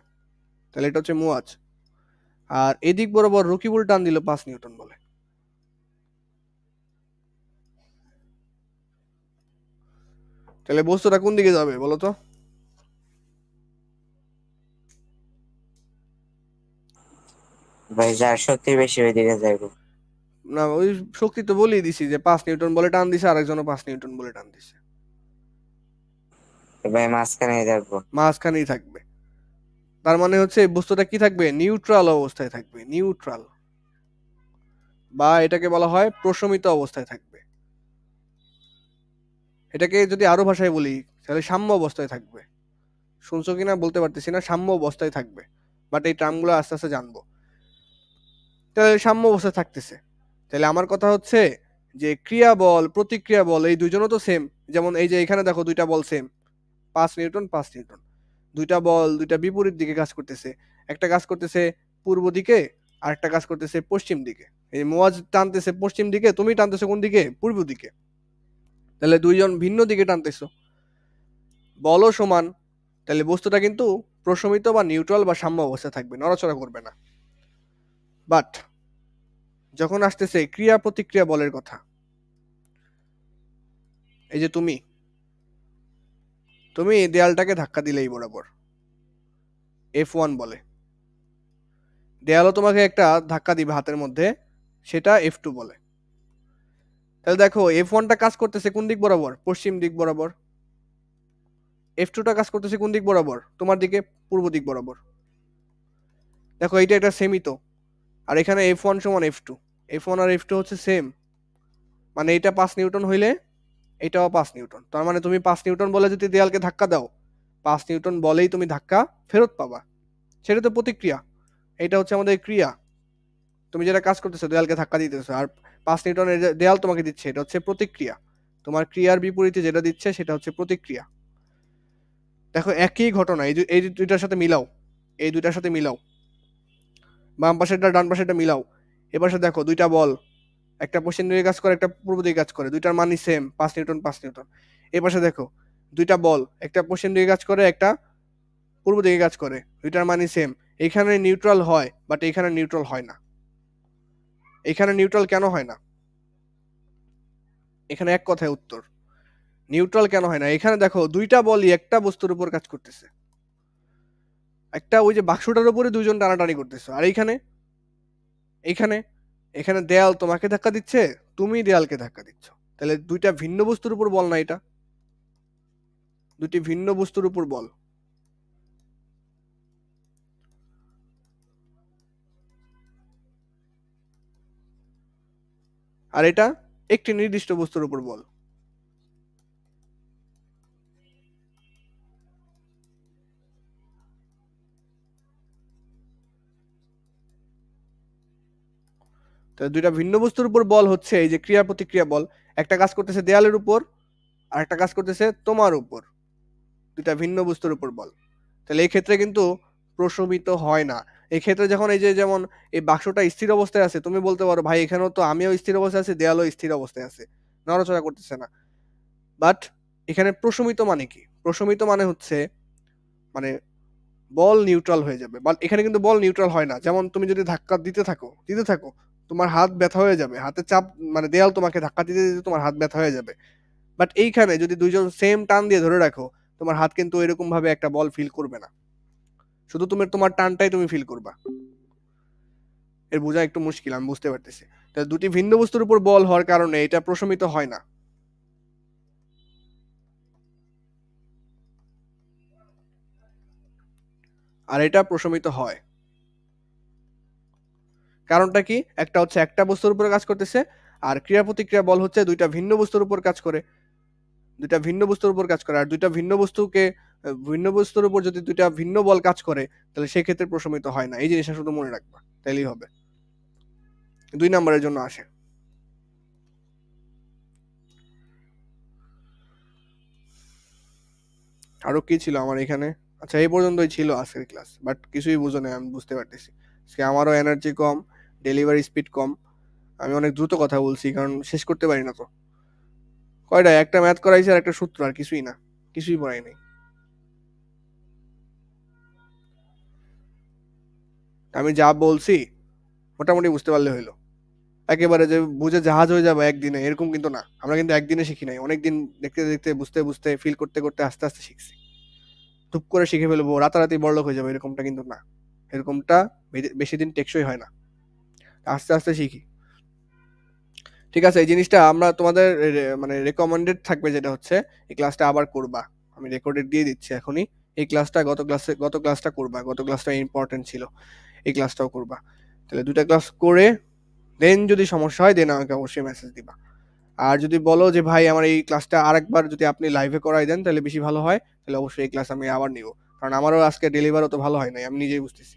তাহলে এটা হচ্ছে মুয়াজ। আর এদিক বরাবর রকিবুল টান দিল 5 নিউটন বলে, তাহলে বস্তুটা কোন দিকে যাবে বলো তো? ভাই যার শক্তি বেশি ওইদিকে যাইবো। না, ওই শক্তি তো বলেই দিছি যে 5 নিউটন বলে টান দিছে, আরেকজনও 5 নিউটন বলে টান দিছে। ভাই মাঝখানে থাকবো। মাঝখানেই থাকবে। তার মানে হচ্ছে এই বস্তুটা কি থাকবে? নিউট্রাল অবস্থায় থাকবে, নিউট্রাল, বা এটাকে বলা হয় প্রশমিত অবস্থায় থাকবে। এটাকে যদি আরো ভাষায় বলি তাহলে সাম্য অবস্থায় থাকবে। শুনছো কিনা বলতে পারতেছি না, সাম্য অবস্থায় থাকবে। বাট এই টার্মগুলো আস্তে আস্তে জানবো। তাহলে সাম্য অবস্থায় থাকতেছে। তাহলে আমার কথা হচ্ছে যে ক্রিয়া বল প্রতিক্রিয়া বল এই দুইজনও তো সেম। যেমন এই যে এখানে দেখো দুইটা বল সেম, 5 নিউটন 5 নিউটন। দুইটা বল দুইটা বিপরীত দিকে কাজ করতেছে, একটা কাজ করতেছে পূর্ব দিকে আর একটা কাজ করতেছে পশ্চিম দিকে। এই মোয়াজ টানতেছে পশ্চিম দিকে, তুমি টানতেছো কোন দিকে? পূর্ব দিকে। তাহলে দুইজন ভিন্ন দিকে টানতেছো, বলও সমান, তাহলে বস্তুটা কিন্তু প্রশমিত বা নিউট্রাল বা সাম্য অবস্থায় থাকবে, নড়াচড়া করবে না। বাট যখন আসতেছে ক্রিয়া প্রতিক্রিয়া বলের কথা, এই যে তুমি দেয়ালটাকে ধাক্কা দিলে এই বরাবর, F1 বলে, দেয়ালও তোমাকে একটা ধাক্কা দিবে হাতের মধ্যে, সেটা F2 বলে। তাহলে দেখো F1টা কাজ করতেছে কোন দিক বরাবর? পশ্চিম দিক বরাবর। F2টা কাজ করতেছে কোন দিক বরাবর? তোমার দিকে, পূর্ব দিক বরাবর। দেখো এইটা একটা সেমই তো, আর এখানে F1 সমান F2, F1 আর F2 হচ্ছে সেম, মানে এটা 5 নিউটন হইলে এটাও 5 নিউটন। তার মানে তুমি 5 নিউটন বলে যদি দেয়ালকে ধাক্কা দাও, 5 নিউটন বলেই তুমি ধাক্কা ফেরত পাবা, সেটা তো প্রতিক্রিয়া। এটা হচ্ছে আমাদের ক্রিয়া, তুমি যেটা কাজ করতেছো দেয়ালকে ধাক্কা দিতেছো, আর 5 নিউটনের দেয়াল তোমাকে দিচ্ছে, এটা হচ্ছে প্রতিক্রিয়া। তোমার ক্রিয়ার বিপরীতে যেটা দিচ্ছে সেটা হচ্ছে প্রতিক্রিয়া। দেখো একই ঘটনা, এই দুইটার সাথে মিলাও, এই দুইটার সাথে মিলাও, বাম পাশেরটা ডান পাশেরটা মিলাও। এবার সাথে দেখো দুইটা বল, একটা পশ্চিম দিকে কাজ করে একটা পূর্ব দিকে কাজ করে, দুইটার মানই সেম, 5 নিউটন 5 নিউটন। এই পাশে দেখো দুইটা বল, একটা পশ্চিম দিকে কাজ করে একটা পূর্ব দিকে কাজ করে, দুইটার মানই সেম। এখানে নিউট্রাল হয়, বাট এখানে নিউট্রাল হয় না। এখানে নিউট্রাল কেন হয় না? এখানে এক কথায় উত্তর, নিউট্রাল কেন হয় না। এখানে দেখো দুইটা বলই একটা বস্তুর উপর কাজ করতেছে, একটা ওই যে বাক্সটার উপরে দুইজন টানাটানি করতেছে, আর এইখানে এইখানে এখানে দেয়াল তোমাকে ধাক্কা দিচ্ছে, তুমি দেয়ালকে ধাক্কা দিচ্ছ। তাহলে দুইটা ভিন্ন বস্তুর উপর বল না, এটা দুটি ভিন্ন বস্তুর উপর বল। আর এটা একটি নির্দিষ্ট বস্তুর উপর বল। তাহলে দুইটা ভিন্ন বস্তুর উপর বল হচ্ছে এই যে ক্রিয়া প্রতিক্রিয়া বল, একটা কাজ করতেছে দেয়ালের উপর আর একটা কাজ করতেছে তোমার উপর, দুইটা ভিন্ন বস্তুর উপর বল। তাহলে এই ক্ষেত্রে কিন্তু প্রশমিত হয় না। এই ক্ষেত্রে যখন এই যে যেমন এই বাক্সটা স্থির অবস্থায় আছে, তুমি বলতে পারো ভাই এখানেও তো আমিও স্থির অবস্থায় আছি, দেয়ালও স্থির অবস্থায় আছে, নড়াচড়া করতেছে না। বাট এখানে প্রশমিত মানে কি? প্রশমিত মানে হচ্ছে মানে বল নিউট্রাল হয়ে যাবে, বাট এখানে কিন্তু বল নিউট্রাল হয় না। যেমন তুমি যদি ধাক্কা দিতে থাকো তোমার হাত ব্যথা হয়ে যাবে, হাতে চাপ, মানে দেয়াল তোমাকে ধাক্কা দিতে দিতে তোমার হাত ব্যথা হয়ে যাবে। বাট এইখানে যদি দুইজন সেম টান দিয়ে ধরে রাখো, তোমার হাত কিন্তু এরকম ভাবে একটা বল ফিল করবে না, শুধু তোমার টানটাই তুমি ফিল করবা। এর বোঝা একটু মুশকিল, আমি বুঝতে পারতেছি। তাহলে দুটি ভিন্ন বস্তুর উপর বল হওয়ার কারণে এটা প্রশমিত হয় না। আর এটা প্রশমিত হয়, কারণটা কি? একটা হচ্ছে একটা বস্তুর উপর কাজ করতেছে, আর ক্রিয়া প্রতিক্রিয়া বল হচ্ছে দুইটা ভিন্ন বস্তুর উপর কাজ করে, দুইটা ভিন্ন বস্তুর উপর কাজ করে। আর দুইটা ভিন্ন বস্তুকে ভিন্ন বস্তুর উপর যদি দুইটা ভিন্ন বল কাজ করে, তাহলে সেই ক্ষেত্রে প্রশমিত হয় না। এই জিনিসটা শুধু মনে রাখবা, তাইলেই হবে। 2 নম্বরের জন্য আসে। আরো কি ছিল আমার এখানে? আচ্ছা এই পর্যন্তই ছিল আজকের ক্লাস, বাট কিছুই বুঝো না, আমি বুঝতে পারতেছি। আজকে আমারও এনার্জি কম, ডেলিভারি স্পিড কম, আমি অনেক দ্রুত কথা বলছি কারণ শেষ করতে পারি না তো। কয়টা? একটা ম্যাথ করাইছে আর একটা সূত্র, আর কিছুই না, কিছুই পড়াই নাই। আমি যা বলছি মোটামুটি বুঝতে পারলে হইলো। একেবারে যে বুঝে জাহাজ হয়ে যাবে একদিনে এরকম কিন্তু না, আমরা কিন্তু একদিনে শিখি নাই, অনেকদিন দেখতে দেখতে বুঝতে বুঝতে ফিল করতে করতে আস্তে আস্তে শিখছি। টুপ করে শিখে ফেলবো, রাতারাতি বড়লোক হয়ে যাবে এরকমটা কিন্তু না, এরকমটা বেশি দিন টেকসই হয় না, আস্তে আস্তে শিখি। ঠিক আছে, এই জিনিসটা আমরা তোমাদের মানে রেকমেন্ডেড থাকবে, যেটা হচ্ছে এই ক্লাসটা আবার করবা। আমি রেকর্ডেড দিয়ে দিচ্ছি এখনই। এই ক্লাসটা গত ক্লাসটা করবা, গত ক্লাসটা ইম্পর্টেন্ট ছিল, এই ক্লাসটাও করবা। তাহলে দুটা ক্লাস করে দেন যদি সমস্যা হয় দেন আমাকে অবশ্যই মেসেজ দিবা। আর যদি বলো যে ভাই আমার এই ক্লাসটা আরেকবার যদি আপনি লাইভে করাই দেন তাহলে বেশি ভালো হয়, তাহলে অবশ্যই এই ক্লাস আমি আবার নিব, কারণ আমারও আজকে ডেলিভারও তো ভালো হয় নাই, আমি নিজেই বুঝতেছি।